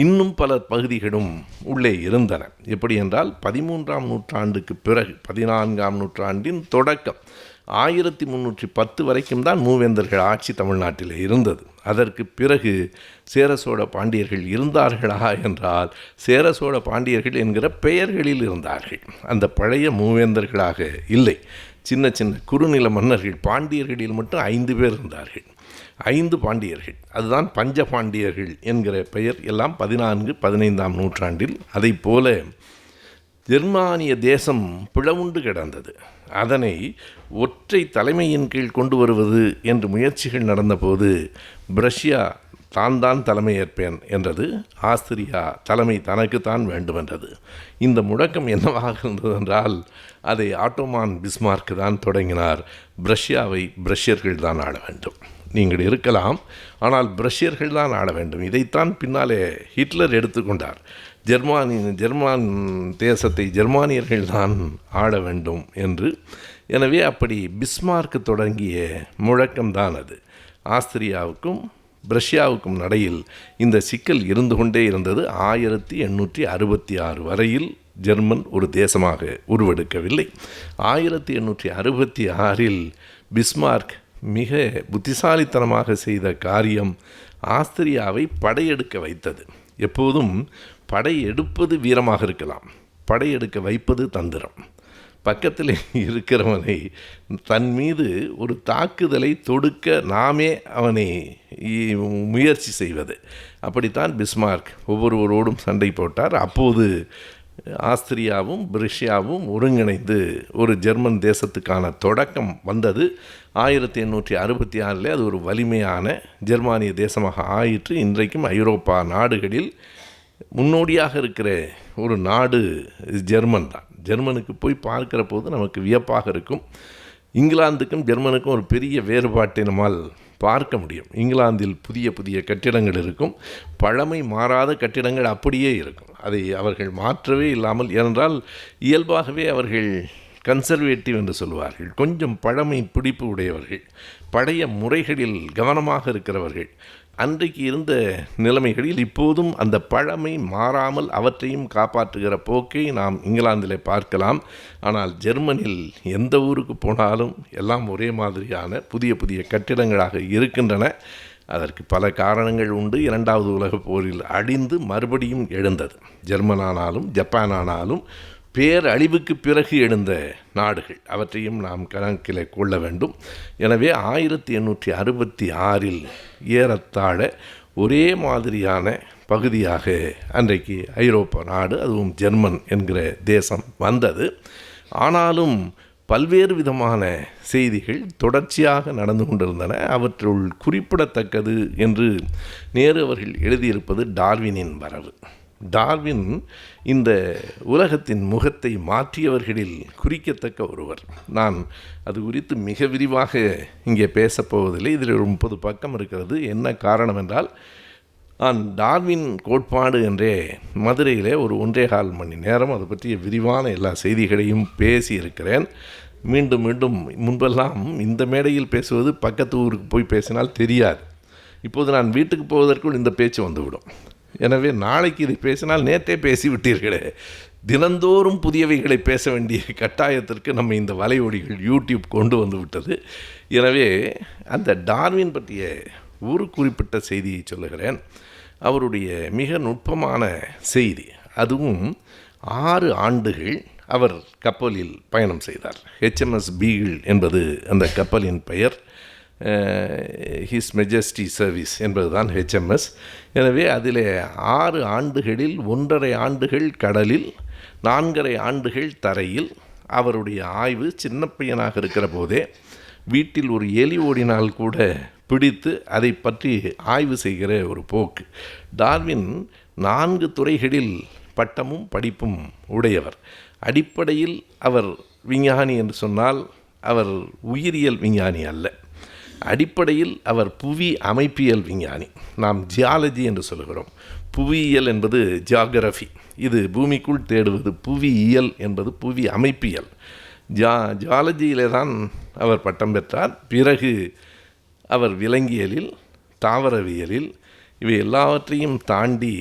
இன்னும் பல பகுதிகளும் உள்ளே இருந்தன. எப்படி என்றால் 13ஆம் நூற்றாண்டுக்கு பிறகு, 14ஆம் நூற்றாண்டின் தொடக்கம் 1310 வரைக்கும் தான் மூவேந்தர்கள் ஆட்சி தமிழ்நாட்டில் இருந்தது. அதற்கு பிறகு சேர சோழ பாண்டியர்கள் இருந்தார்களா என்றால் சேர சோழ பாண்டியர்கள் என்கிற பெயர்களில் இருந்தார்கள். அந்த பழைய மூவேந்தர்களாக இல்லை. சின்ன சின்ன குறுநில மன்னர்கள். பாண்டியர்களில் மட்டும் 5 பேர் இருந்தார்கள். 5 பாண்டியர்கள். அதுதான் பஞ்ச பாண்டியர்கள் என்கிற பெயர் எல்லாம் 14, 15ஆம் நூற்றாண்டில். அதை போல ஜெர்மானிய தேசம் பிளவுண்டு கிடந்தது. அதனை ஒற்றை தலைமையின் கீழ் கொண்டு வருவது என்று முயற்சிகள் நடந்தபோது பிரஷ்யா தான் தலைமையேற்பேன் என்றது. ஆஸ்திரியா தலைமை தனக்குத்தான் வேண்டுமென்றது. இந்த முழக்கம் என்னவாக இருந்தது என்றால் அதை ஆட்டோமான் பிஸ்மார்க் தான் தொடங்கினார். பிரஷ்யாவை பிரஷ்யர்கள் தான் ஆள வேண்டும். நீங்கள் இருக்கலாம், ஆனால் பிரஷ்யர்கள் தான் ஆள வேண்டும். இதைத்தான் பின்னாலே ஹிட்லர் எடுத்துக்கொண்டார். ஜெர்மான் தேசத்தை ஜெர்மானியர்கள் தான் ஆள வேண்டும் என்று. எனவே அப்படி பிஸ்மார்க் தொடங்கிய முழக்கம்தான் அது. ஆஸ்திரியாவுக்கும் பிரஷ்யாவுக்கும் நடையில் இந்த சிக்கல் இருந்து கொண்டே இருந்தது. 1866 வரையில் ஜெர்மன் ஒரு தேசமாக உருவெடுக்கவில்லை. 1866 பிஸ்மார்க் மிக புத்திசாலித்தனமாக செய்த காரியம் ஆஸ்திரியாவை படையெடுக்க வைத்தது. எப்போதும் படையெடுப்பது வீரமாக இருக்கலாம், படையெடுக்க வைப்பது தந்திரம். பக்கத்தில் இருக்கிறவனை தன் மீது ஒரு தாக்குதலை தொடுக்க நாமே அவனை முயற்சி செய்வது. அப்படித்தான் பிஸ்மார்க் ஒவ்வொருவரோடும் சண்டை போட்டார். அப்போது ஆஸ்திரியாவும் பிரஷ்யாவும் ஒருங்கிணைந்து ஒரு ஜெர்மன் தேசத்துக்கான தொடக்கம் வந்தது. 1866 அது ஒரு வலிமையான ஜெர்மானிய தேசமாக ஆயிற்று. இன்றைக்கும் ஐரோப்பா நாடுகளில் முன்னோடியாக இருக்கிற ஒரு நாடு ஜெர்மன் தான். ஜெர்மனுக்கு போய் பார்க்கிற போது நமக்கு வியப்பாக இருக்கும். இங்கிலாந்துக்கும் ஜெர்மனுக்கும் ஒரு பெரிய வேறுபாட்டை நம்மால் பார்க்க முடியும். இங்கிலாந்தில் புதிய புதிய கட்டிடங்கள் இருக்கும், பழமை மாறாத கட்டிடங்கள் அப்படியே இருக்கும். அதை அவர்கள் மாற்றவே இல்லாமல், ஏனென்றால் இயல்பாகவே அவர்கள் கன்சர்வேட்டிவ் என்று சொல்வார்கள். கொஞ்சம் பழமை பிடிப்பு உடையவர்கள், பழைய முறைகளில் கவனமாக இருக்கிறவர்கள். அன்றைக்கு இருந்த நிலைமைகளில் இப்போதும் அந்த பழமை மாறாமல் அவற்றையும் காப்பாற்றுகிற போக்கை நாம் இங்கிலாந்தில் பார்க்கலாம். ஆனால் ஜெர்மனியில் எந்த ஊருக்கு போனாலும் எல்லாம் ஒரே மாதிரியான புதிய புதிய கட்டிடங்களாக இருக்கின்றன. அதற்கு பல காரணங்கள் உண்டு. 2வது உலகப் போரில் அழிந்து மறுபடியும் எழுந்தது. ஜெர்மனானாலும் ஜப்பானானாலும் பேரழிவுக்கு பிறகு எழுந்த நாடுகள், அவற்றையும் நாம் கணக்கில் கொள்ள வேண்டும். எனவே 1866 ஏறத்தாழ ஒரே மாதிரியான பகுதியாக அன்றைக்கு ஐரோப்பா நாடு, அதுவும் ஜெர்மன் என்கிற தேசம் வந்தது. ஆனாலும் பல்வேறு விதமான செய்திகள் தொடர்ச்சியாக நடந்து கொண்டிருந்தன. அவற்றுள் குறிப்பிடத்தக்கது என்று நேரு அவர்கள் எழுதியிருப்பது டார்வினின் வரவு. டார்வின் இந்த உலகத்தின் முகத்தை மாற்றியவர்களில் குறிக்கத்தக்க ஒருவர். நான் அது குறித்து மிக விரிவாக இங்கே பேசப்போவதில்லை. இதில் 30 பக்கம் இருக்கிறது. என்ன காரணம் என்றால், நான் டார்வின் கோட்பாடு என்றே மதுரையிலே ஒரு 1.25 மணி நேரம் அது பற்றிய விரிவான எல்லா செய்திகளையும் பேசியிருக்கிறேன். மீண்டும் மீண்டும் முன்பெல்லாம் இந்த மேடையில் பேசுவது பக்கத்து ஊருக்கு போய் பேசினால் தெரியாது. இப்போது நான் வீட்டுக்கு போவதற்குள் இந்த பேச்சு வந்துவிடும். எனவே நாளைக்கு இதை பேசினால் நேற்றே பேசிவிட்டீர்களே, தினந்தோறும் புதியவைகளை பேச வேண்டிய கட்டாயத்திற்கு நம்ம இந்த வலையொலிகள் யூடியூப் கொண்டு வந்து விட்டது. எனவே அந்த டார்வின் பற்றிய ஒரு குறிப்பிட்ட செய்தியை சொல்லுகிறேன். அவருடைய மிக நுட்பமான செய்தி. அதுவும் 6 ஆண்டுகள் அவர் கப்பலில் பயணம் செய்தார். HMS பீகிள் என்பது அந்த கப்பலின் பெயர். ஹிஸ் மெஜஸ்டி சர்வீஸ் என்பதுதான் HMS. எனவே அதில் 6 ஆண்டுகளில் 1.5 ஆண்டுகள் கடலில், 4.5 ஆண்டுகள் தரையில். அவருடைய ஆய்வு சின்ன பையனாக இருக்கிற போதே வீட்டில் ஒரு எலி ஓடினால் கூட பிடித்து அதை பற்றி ஆய்வு செய்கிற ஒரு போக்கு. டார்வின் 4 துறைகளில் பட்டமும் படிப்பும் உடையவர். அடிப்படையில் அவர் விஞ்ஞானி என்று சொன்னால் அவர் உயிரியல் விஞ்ஞானி அல்ல. அடிப்படையில் அவர் புவி அமைப்பியல் விஞ்ஞானி. நாம் ஜியாலஜி என்று சொல்கிறோம். புவியியல் என்பது ஜியாகிரஃபி. இது பூமிக்குள் தேடுவது. புவியியல் என்பது புவி அமைப்பியல். ஜியாலஜியிலே தான் அவர் பட்டம் பெற்றார். பிறகு அவர் விலங்கியலில், தாவரவியலில், இவை எல்லாவற்றையும் தாண்டி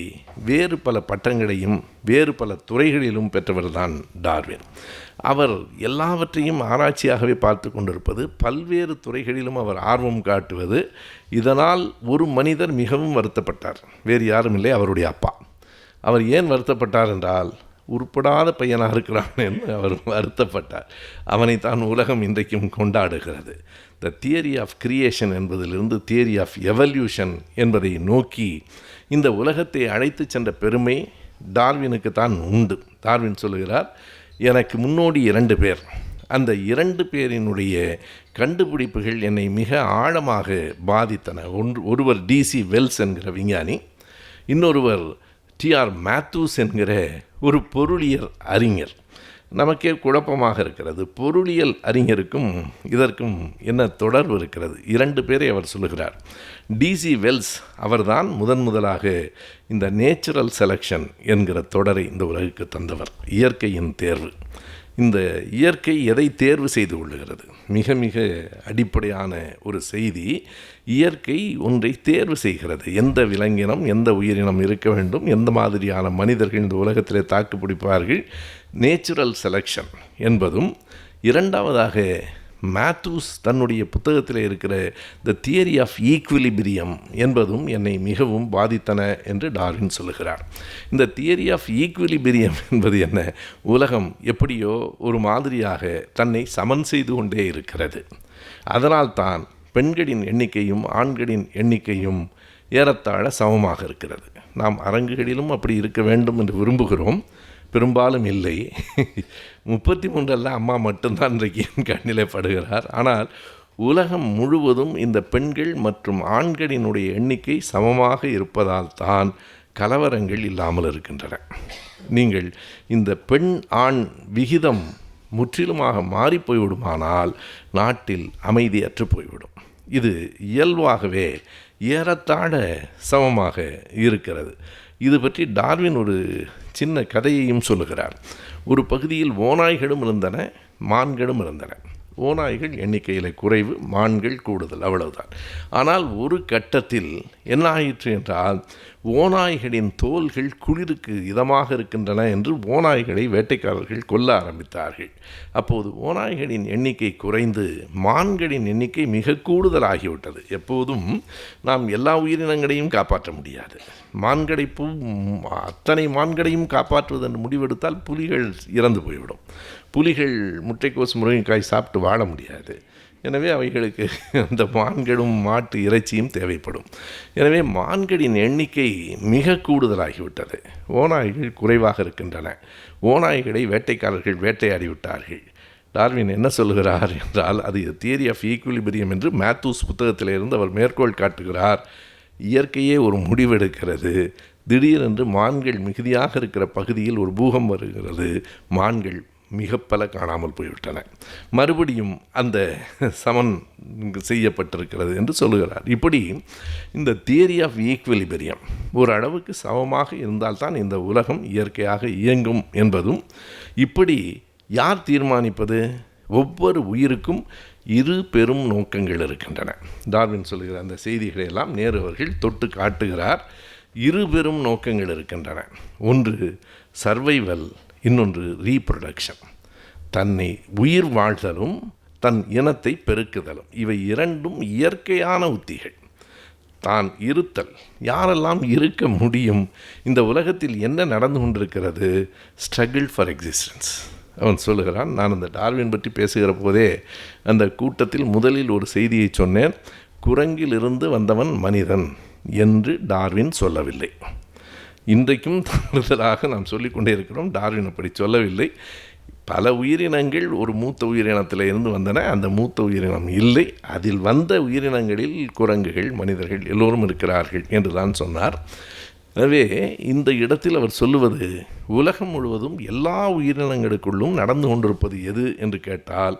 வேறு பல பட்டங்களையும் வேறு பல துறைகளிலும் பெற்றவர்தான் டார்வின். அவர் எல்லாவற்றையும் ஆராய்ச்சியாகவே பார்த்து கொண்டிருப்பது, பல்வேறு துறைகளிலும் அவர் ஆர்வம் காட்டுவது. இதனால் ஒரு மனிதர் மிகவும் வருத்தப்பட்டார். வேறு யாரும் இல்லை, அவருடைய அப்பா. அவர் ஏன் வருத்தப்பட்டார் என்றால், உருப்படாத பையனாக இருக்கிறான் என்று அவர் வருத்தப்பட்டார். அவனைத்தான் உலகம் இன்றைக்கும் கொண்டாடுகிறது. த தியரி ஆஃப் கிரியேஷன் என்பதிலிருந்து தியரி ஆஃப் எவல்யூஷன் என்பதை நோக்கி இந்த உலகத்தை அழைத்து சென்ற பெருமை டார்வினுக்கு தான் உண்டு. டார்வின் சொல்லுகிறார், எனக்கு முன்னோடி 2 பேர். அந்த 2 பேரினுடைய கண்டுபிடிப்புகள் என்னை மிக ஆழமாக பாதித்தன. ஒருவர் DC வெல்ஸ் என்கிற விஞ்ஞானி, இன்னொருவர் TR மேத்யூஸ் என்கிற ஒரு பொருளியல் அறிஞர். நமக்கே குழப்பமாக இருக்கிறது. பொருளியல் அறிஞருக்கும் இதற்கும் என்ன தொடர்பு இருக்கிறது? 2 பேரை அவர் சொல்லுகிறார். DC வெல்ஸ் அவர்தான் முதலாக இந்த நேச்சுரல் செலெக்ஷன் என்கிற தொடரை இந்த உலகுக்கு தந்தவர். இயற்கையின் தேர்வு. இந்த இயற்கை எதை தேர்வு செய்து கொள்ளுகிறது? மிக மிக அடிப்படையான ஒரு செய்தி. இயற்கை ஒன்றை தேர்வு செய்கிறது. எந்த விலங்கினம், எந்த உயிரினம் இருக்க வேண்டும், எந்த மாதிரியான மனிதர்கள் இந்த உலகத்திலே தாக்கு பிடிப்பார்கள், நேச்சுரல் செலெக்ஷன் என்பதும். இரண்டாவதாக மேத்யூஸ் தன்னுடைய புத்தகத்தில் இருக்கிற த தியரி ஆஃப் ஈக்விலிபிரியம் என்பதும் என்னை மிகவும் பாதித்தன என்று டார்வின் சொல்லுகிறார். இந்த தியரி ஆஃப் ஈக்விலிபிரியம் என்பது என்ன? உலகம் எப்படியோ ஒரு மாதிரியாக தன்னை சமன் செய்து கொண்டே இருக்கிறது. அதனால்தான் பெண்களின் எண்ணிக்கையும் ஆண்களின் எண்ணிக்கையும் ஏறத்தாழ சமமாக இருக்கிறது. நாம் அரங்குகளிலும் அப்படி இருக்க வேண்டும் என்று விரும்புகிறோம், பெரும்பாலும் இல்லை. 33 அம்மா மட்டும்தான் இன்றைக்கு என் கண்ணிலே படுகிறார். ஆனால் உலகம் முழுவதும் இந்த பெண்கள் மற்றும் ஆண்களினுடைய எண்ணிக்கை சமமாக இருப்பதால் தான் கலவரங்கள் இல்லாமல் இருக்கின்றன. நீங்கள் இந்த பெண் ஆண் விகிதம் முற்றிலுமாக மாறிப்போய்விடுமானால் நாட்டில் அமைதியற்று போய்விடும். இது இயல்பாகவே ஏறத்தாழ சமமாக இருக்கிறது. இது பற்றி டார்வின் ஒரு சின்ன கதையையும் சொல்லுகிறார். ஒரு பகுதியில் ஓநாய்களும் இருந்தன, மான்களும் இருந்தன. ஓநாய்கள் எண்ணிக்கையில் குறைவு, மான்கள் கூடுதல், அவ்வளவுதான். ஆனால் ஒரு கட்டத்தில் என்ன ஆயிற்று என்றால், ஓநாய்களின் தோள்கள் குளிருக்கு இதமாக இருக்கின்றன என்று ஓநாய்களை வேட்டைக்காரர்கள் கொல்ல ஆரம்பித்தார்கள். அப்போது ஓநாய்களின் எண்ணிக்கை குறைந்து மான்களின் எண்ணிக்கை மிக கூடுதலாகிவிட்டது. எப்போதும் நாம் எல்லா உயிரினங்களையும் காப்பாற்ற முடியாது. அத்தனை மான்களையும் காப்பாற்றுவது என்று முடிவெடுத்தால் புலிகள் இறந்து போய்விடும். புலிகள் முட்டைக்கோஸ் முருங்கைக்காய் சாப்பிட்டு வாழ முடியாது. எனவே அவைகளுக்கு அந்த மான்களும் மாட்டு இறைச்சியும் தேவைப்படும். எனவே மான்களின் எண்ணிக்கை மிக கூடுதலாகிவிட்டது. ஓநாய்கள் குறைவாக இருக்கின்றன. ஓநாய்களை வேட்டைக்காரர்கள் வேட்டையாடிவிட்டார்கள். டார்வின் என்ன சொல்கிறார் என்றால், அது தியரி ஆஃப் ஈக்குலிபிரியம் என்று மேத்யூஸ் புத்தகத்திலிருந்து அவர் மேற்கோள் காட்டுகிறார். இயற்கையே ஒரு முடிவெடுக்கிறது. திடீரென்று மான்கள் மிகுதியாக இருக்கிற பகுதியில் ஒரு பூகம் வருகிறது. மான்கள் மிக பல காணாமல் போய்விட்டன. மறுபடியும் அந்த சமன் செய்யப்பட்டிருக்கிறது என்று சொல்லுகிறார். இப்படி இந்த தியரி ஆஃப் ஈக்குவலிபிரியம் ஒரு அளவுக்கு சமமாக இருந்தால்தான் இந்த உலகம் இயற்கையாக இயங்கும் என்பதும், இப்படி யார் தீர்மானிப்பது? ஒவ்வொரு உயிருக்கும் இரு பெரும் நோக்கங்கள் இருக்கின்றன. டார்வின் சொல்லுகிற அந்த செய்திகளை எல்லாம் நேரு அவர்கள் தொட்டு காட்டுகிறார். இரு பெரும் நோக்கங்கள் இருக்கின்றன. ஒன்று சர்வைவல், இன்னொன்று ரீப்ரொடக்ஷன். தன்னை உயிர் வாழ்தலும் தன் இனத்தை பெருக்குதலும், இவை இரண்டும் இயற்கையான உத்திகள். தான் இருத்தல், யாரெல்லாம் இருக்க முடியும்? இந்த உலகத்தில் என்ன நடந்து கொண்டிருக்கிறது? Struggle for existence. அவன் சொல்லுகிறான். நான் அந்த டார்வின் பற்றி பேசுகிற போதே அந்த கூட்டத்தில் முதலில் ஒரு செய்தியை சொன்னேன். குரங்கிலிருந்து வந்தவன் மனிதன் என்று டார்வின் சொல்லவில்லை. இன்றைக்கும் தவறுதலாக நாம் சொல்லிக்கொண்டே இருக்கிறோம். டார்வின் அப்படி சொல்லவில்லை. பல உயிரினங்கள் ஒரு மூத்த உயிரினத்தில் இருந்து வந்தன. அந்த மூத்த உயிரினம் இல்லை. அதில் வந்த உயிரினங்களில் குரங்குகள், மனிதர்கள் எல்லோரும் இருக்கிறார்கள் என்று தான் சொன்னார். எனவே இந்த இடத்தில் அவர் சொல்லுவது, உலகம் முழுவதும் எல்லா உயிரினங்களுக்குள்ளும் நடந்து கொண்டிருப்பது எது என்று கேட்டால்,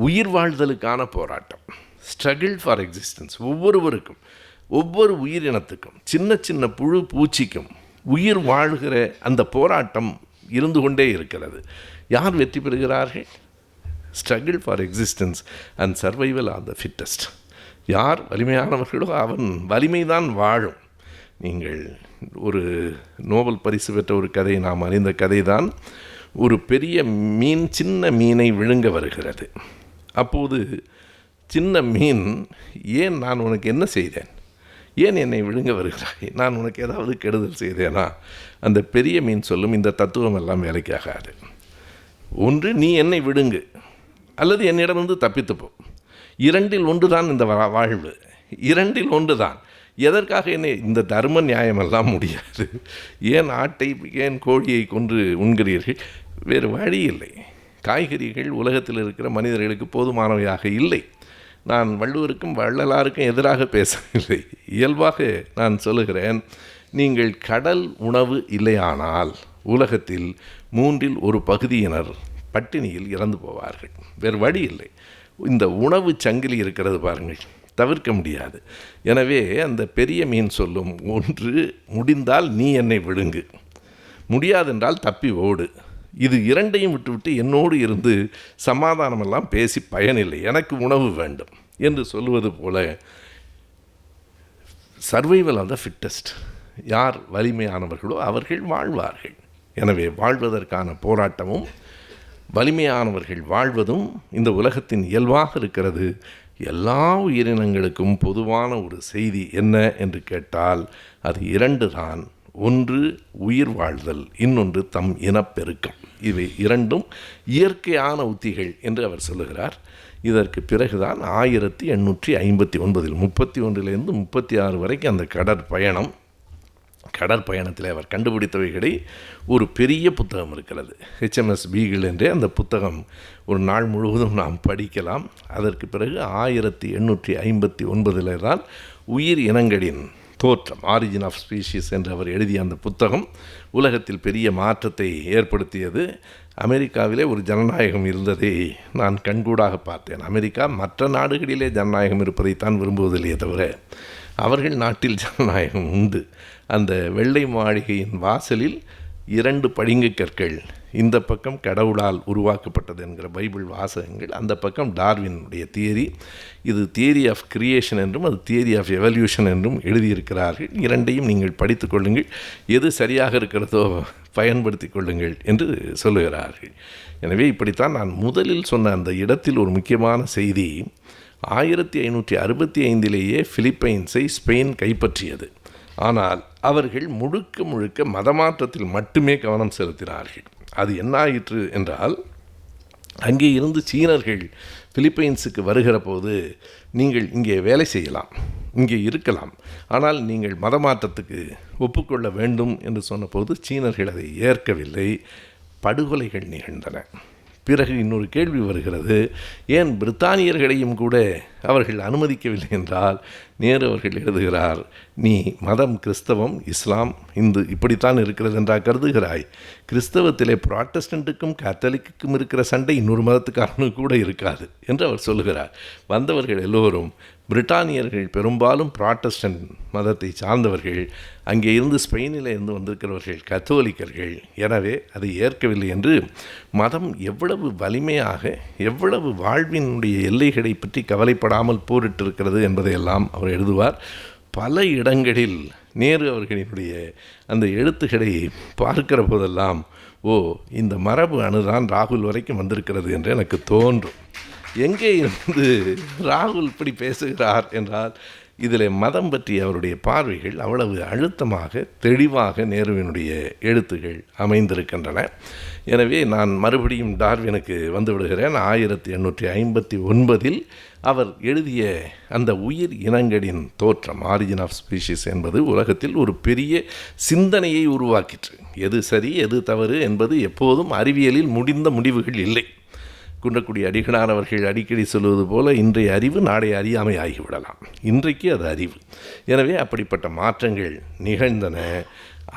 உயிர் வாழ்தலுக்கான போராட்டம், ஸ்ட்ரகிள் ஃபார் எக்ஸிஸ்டன்ஸ். ஒவ்வொருவருக்கும், ஒவ்வொரு உயிரினத்துக்கும், சின்ன சின்ன புழு பூச்சிக்கும் உயிர் வாழ்கிற அந்த போராட்டம் இருந்து கொண்டே இருக்கிறது. யார் வெற்றி பெறுகிறார்கள்? Struggle for existence and survival R the fittest. யார் வலிமையானவர்களோ அவன் வலிமைதான் வாழும். நீங்கள் ஒரு நோபல் பரிசு பெற்ற ஒரு கதை, நாம் அறிந்த கதை தான். ஒரு பெரிய மீன் சின்ன மீனை விழுங்க வருகிறது. அப்போது சின்ன மீன், ஏன் நான் உனக்கு என்ன செய்தேன்? ஏன் என்னை விழுங்க வருகிறாய்? நான் உனக்கு ஏதாவது கெடுதல் செய்தேனா? அந்த பெரிய மீன் சொல்லும், இந்த தத்துவம் எல்லாம் வேலைக்காகாது. ஒன்று நீ என்னை விழுங்கு, அல்லது என்னிடமிருந்து தப்பித்துப்போ. இரண்டில் ஒன்று தான் இந்த வாழ்வு. இரண்டில் ஒன்று தான். எதற்காக என்னை இந்த தர்ம நியாயமெல்லாம் முடியாது. ஏன் ஆட்டை, ஏன் கோழியை கொன்று உண்கிறீர்கள்? வேறு வழி இல்லை. காய்கறிகள் உலகத்தில் இருக்கிற மனிதர்களுக்கு போதுமானவையாக இல்லை. நான் வள்ளுவருக்கும் வள்ளலாருக்கும் எதிராக பேசவில்லை. இயல்பாக நான் சொல்லுகிறேன், நீங்கள் கடல் உணவு இல்லையானால் உலகத்தில் 1/3 பகுதியினர் பட்டினியில் இறந்து போவார்கள். வேறு வழி இல்லை. இந்த உணவு சங்கிலி இருக்கிறது பாருங்கள், தவிர்க்க முடியாது. எனவே அந்த பெரிய மீன் சொல்லும், ஒன்று முடிந்தால் நீ என்னை விழுங்கு, முடியாதென்றால் தப்பி ஓடு. இது இரண்டையும் விட்டுவிட்டு என்னோடு இருந்து சமாதானமெல்லாம் பேசி பயனில்லை, எனக்கு உணவு வேண்டும் என்று சொல்லுவது போல சர்வைவல் ஆஃப் த ஃபிட்டஸ்ட். யார் வலிமையானவர்களோ அவர்கள் வாழ்வார்கள். எனவே வாழ்வதற்கான போராட்டமும் வலிமையானவர்கள் வாழ்வதும் இந்த உலகத்தின் இயல்பாக இருக்கிறது. எல்லா உயிரினங்களுக்கும் பொதுவான ஒரு செய்தி என்ன என்று கேட்டால் அது 2 தான். ஒன்று உயிர் வாழ்தல், இன்னொன்று தம் இனப்பெருக்கம். இவை 2ம் இயற்கையான உத்திகள் என்று அவர் சொல்லுகிறார். இதற்கு பிறகுதான் 1859 31லிருந்து 36 வரைக்கும் அந்த கடற்பயணத்தில் அவர் கண்டுபிடித்தவைகளை ஒரு பெரிய புத்தகம் இருக்கிறது, HMS பீகிள் என்றே. அந்த புத்தகம் ஒரு நாள் முழுவதும் நாம் படிக்கலாம். அதற்கு பிறகு 1859 தான் உயிர் இனங்களின் தோற்றம், ஆரிஜின் ஆஃப் ஸ்பீஷீஸ் என்று அவர் எழுதிய அந்த புத்தகம் உலகத்தில் பெரிய மாற்றத்தை ஏற்படுத்தியது. அமெரிக்காவிலே ஒரு ஜனநாயகம் இருந்ததை நான் கண்கூடாக பார்த்தேன். அமெரிக்கா மற்ற நாடுகளிலே ஜனநாயகம் இருப்பதைத்தான் விரும்புவதில்லையே தவிர அவர்கள் நாட்டில் ஜனநாயகம் உண்டு. அந்த வெள்ளை மாளிகையின் வாசலில் 2 பளிங்கு கற்கள் இந்த பக்கம் கடவுளால் உருவாக்கப்பட்டது என்கிற பைபிள் வாசகங்கள், அந்த பக்கம் டார்வினுடைய தியரி. இது தியரி ஆஃப் கிரியேஷன் என்றும் அது தியரி ஆஃப் எவல்யூஷன் என்றும் எழுதியிருக்கிறார்கள். இரண்டையும் நீங்கள் படித்து கொள்ளுங்கள், எது சரியாக இருக்கிறதோ பயன்படுத்தி கொள்ளுங்கள் என்று சொல்லுகிறார்கள். எனவே இப்படித்தான் நான் முதலில் சொன்ன அந்த இடத்தில் ஒரு முக்கியமான செய்தி, 1565 பிலிப்பைன்ஸை ஸ்பெயின் கைப்பற்றியது. ஆனால் அவர்கள் முழுக்க முழுக்க மதமாற்றத்தில் மட்டுமே கவனம் செலுத்தினார்கள். அது என்ன ஆயிற்று என்றால், அங்கே இருந்து சீனர்கள் பிலிப்பைன்ஸுக்கு வருகிற போது, நீங்கள் இங்கே வேலை செய்யலாம், இங்கே இருக்கலாம், ஆனால் நீங்கள் மதமாற்றத்துக்கு ஒப்புக்கொள்ள வேண்டும் என்று சொன்னபோது சீனர்கள் அதை ஏற்கவில்லை. படுகொலைகள் நிகழ்ந்தன. பிறகு இன்னொரு கேள்வி வருகிறது, ஏன் பிரித்தானியர்களையும் கூட அவர்கள் அனுமதிக்கவில்லை என்றால், நேரு அவர்கள் எழுதுகிறார், நீ மதம் கிறிஸ்தவம், இஸ்லாம், இந்து இப்படித்தான் இருக்கிறது என்றால் கருதுகிறாய்? கிறிஸ்தவத்திலே புராட்டஸ்டண்ட்டுக்கும் கத்தோலிக்குக்கும் இருக்கிற சண்டை இன்னொரு மதத்துக்காரனுக்கு கூட இருக்காது என்று அவர் சொல்லுகிறார். வந்தவர்கள் எல்லோரும் பிரிட்டானியர்கள், பெரும்பாலும் புராட்டஸ்டன்ட் மதத்தை சார்ந்தவர்கள், அங்கே இருந்து ஸ்பெயினில் இருந்து வந்திருக்கிறவர்கள் கத்தோலிக்கர்கள். எனவே அதை ஏற்கவில்லை என்று மதம் எவ்வளவு வலிமையாக, எவ்வளவு வாழ்வினுடைய எல்லைகளை பற்றி கவலைப்படாமல் போரிட்டிருக்கிறது என்பதையெல்லாம் அவர் எழுதுவார். பல இடங்களில் நேரு அவர்களினுடைய அந்த எழுத்துக்களை பார்க்கிற போதெல்லாம், ஓ, இந்த மரபு அணுதான் ராகுல் வரைக்கும் வந்திருக்கிறது என்று எனக்கு தோன்றும். எங்கே இருந்து ராகுல் இப்படி பேசுகிறார் என்றால், இதில் மதம் பற்றி அவருடைய பார்வைகள் அவ்வளவு அழுத்தமாக, தெளிவாக நேருவினுடைய எழுத்துகள் அமைந்திருக்கின்றன. எனவே நான் மறுபடியும் டார்வினுக்கு வந்து விடுகிறேன். 1859 அவர் எழுதிய அந்த உயிர் இனங்களின் தோற்றம், ஆரிஜின் ஆஃப் ஸ்பீஷிஸ் என்பது உலகத்தில் ஒரு பெரிய சிந்தனையை உருவாக்கிற்று. எது சரி எது தவறு என்பது எப்போதும் அறிவியலில் முடிந்த முடிவுகள் இல்லை. குன்றக்குடி அடிகளானவர்கள் அடிக்கடி சொல்வது போல, இன்றைய அறிவு நாளைய அறியாமை ஆகிவிடலாம். இன்றைக்கு அது அறிவு. எனவே அப்படிப்பட்ட மாற்றங்கள் நிகழ்ந்தன.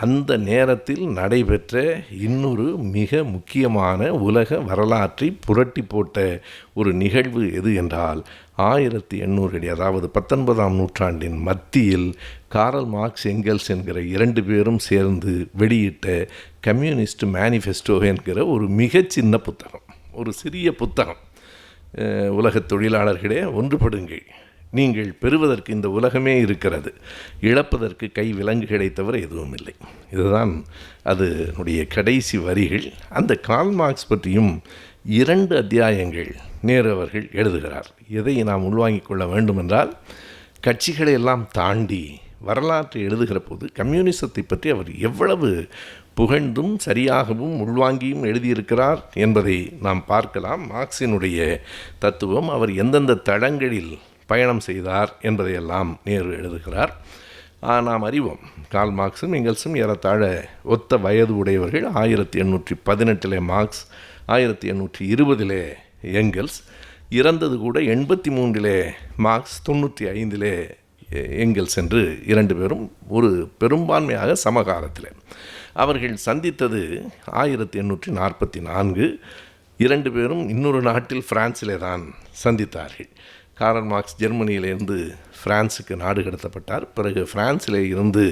அந்த நேரத்தில் நடைபெற்ற இன்னொரு மிக முக்கியமான உலக வரலாற்றை புரட்டி போட்ட ஒரு நிகழ்வு எது என்றால், 1800 அதாவது 19ஆம் நூற்றாண்டின் மத்தியில் காரல் மார்க்ஸ், எங்கெல்ஸ் என்கிற 2 பேரும் சேர்ந்து வெளியிட்ட கம்யூனிஸ்ட் மேனிஃபெஸ்டோ என்கிற ஒரு மிகச் சின்ன புத்தகம், ஒரு சிறிய புத்தகம். உலகத் தொழிலாளர்களே, ஒன்றுபடுங்கள், நீங்கள் பெறுவதற்கு இந்த உலகமே இருக்கிறது, இழப்பதற்கு கை விலங்குகளை தவிர எதுவும் இல்லை. இதுதான் அதனுடைய கடைசி வரிகள். அந்த கார்ல் மார்க்ஸ் பற்றியும் 2 அத்தியாயங்கள் நேரு அவர்கள் எழுதுகிறார். எதை நாம் உள்வாங்கிக் கொள்ள வேண்டுமென்றால், கட்சிகளை எல்லாம் தாண்டி வரலாற்றை எழுதுகிற போது கம்யூனிசத்தை பற்றி அவர் எவ்வளவு புகழ்ந்தும் சரியாகவும் உள்வாங்கியும் எழுதியிருக்கிறார் என்பதை நாம் பார்க்கலாம். மார்க்சினுடைய தத்துவம், அவர் எந்தெந்த தளங்களில் பயணம் செய்தார் என்பதையெல்லாம் நேரு எழுதுகிறார். நாம் அறிவோம், கார்ல் மார்க்ஸும் எங்கெல்ஸும் ஏறத்தாழ ஒத்த வயது உடையவர்கள். 1818 மார்க்ஸ், 1820 எங்கெல்ஸ். இறந்தது கூட 83 மார்க்ஸ், 95 எங்கெல்ஸ் என்று 2 பேரும் ஒரு பெரும்பான்மையாக சமகாலத்தில். அவர்கள் சந்தித்தது 1844. 2 பேரும் இன்னொரு நாட்டில், பிரான்சிலே தான் சந்தித்தார்கள். கார்ல் மார்க்ஸ் ஜெர்மனியிலிருந்து பிரான்ஸுக்கு நாடு கடத்தப்பட்டார். பிறகு பிரான்சிலே இருந்து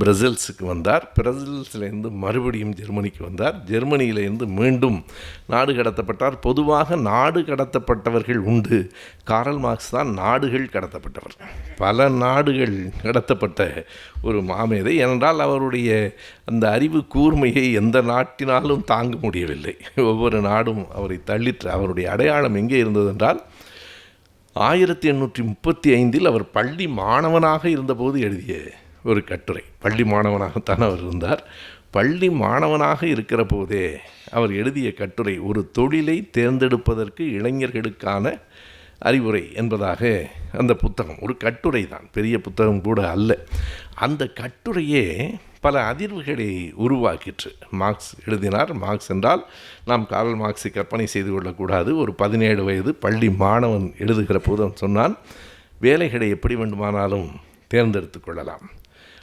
பிரசல்ஸுக்கு வந்தார். பிரசல்ஸிலேருந்து மறுபடியும் ஜெர்மனிக்கு வந்தார். ஜெர்மனியிலிருந்து மீண்டும் நாடு கடத்தப்பட்டார். பொதுவாக நாடு கடத்தப்பட்டவர்கள் உண்டு, கார்ல் மார்க்ஸ் தான் நாடுகள் கடத்தப்பட்டவர். பல நாடுகள் கடத்தப்பட்ட ஒரு மாமேதை. ஏனென்றால் அவருடைய அந்த அறிவு கூர்மையை எந்த நாட்டினாலும் தாங்க முடியவில்லை. ஒவ்வொரு நாடும் அவரை தள்ளிற்று. அவருடைய அடையாளம் எங்கே இருந்தது என்றால், 1835 அவர் பள்ளி மாணவனாக இருந்தபோது எழுதிய ஒரு கட்டுரை. பள்ளி மாணவனாகத்தான் அவர் இருந்தார். பள்ளி மாணவனாக இருக்கிற போதே அவர் எழுதிய கட்டுரை, ஒரு தொழிலை தேர்ந்தெடுப்பதற்கு இளைஞர்களுக்கான அறிவுரை என்பதாக அந்த புத்தகம். ஒரு கட்டுரை தான், பெரிய புத்தகம் கூட அல்ல. அந்த கட்டுரையே பல அதிர்வுகளை உருவாக்கிற்று. மார்க்ஸ் எழுதினார். மார்க்ஸ் என்றால் நாம் கார்ல் மார்க்ஸை கற்பனை செய்து கொள்ளக்கூடாது. ஒரு 17 வயது பள்ளி மாணவன் எழுதுகிற போது அவன் சொன்னான், வேலைகளை எப்படி வேண்டுமானாலும் தேர்ந்தெடுத்து கொள்ளலாம்,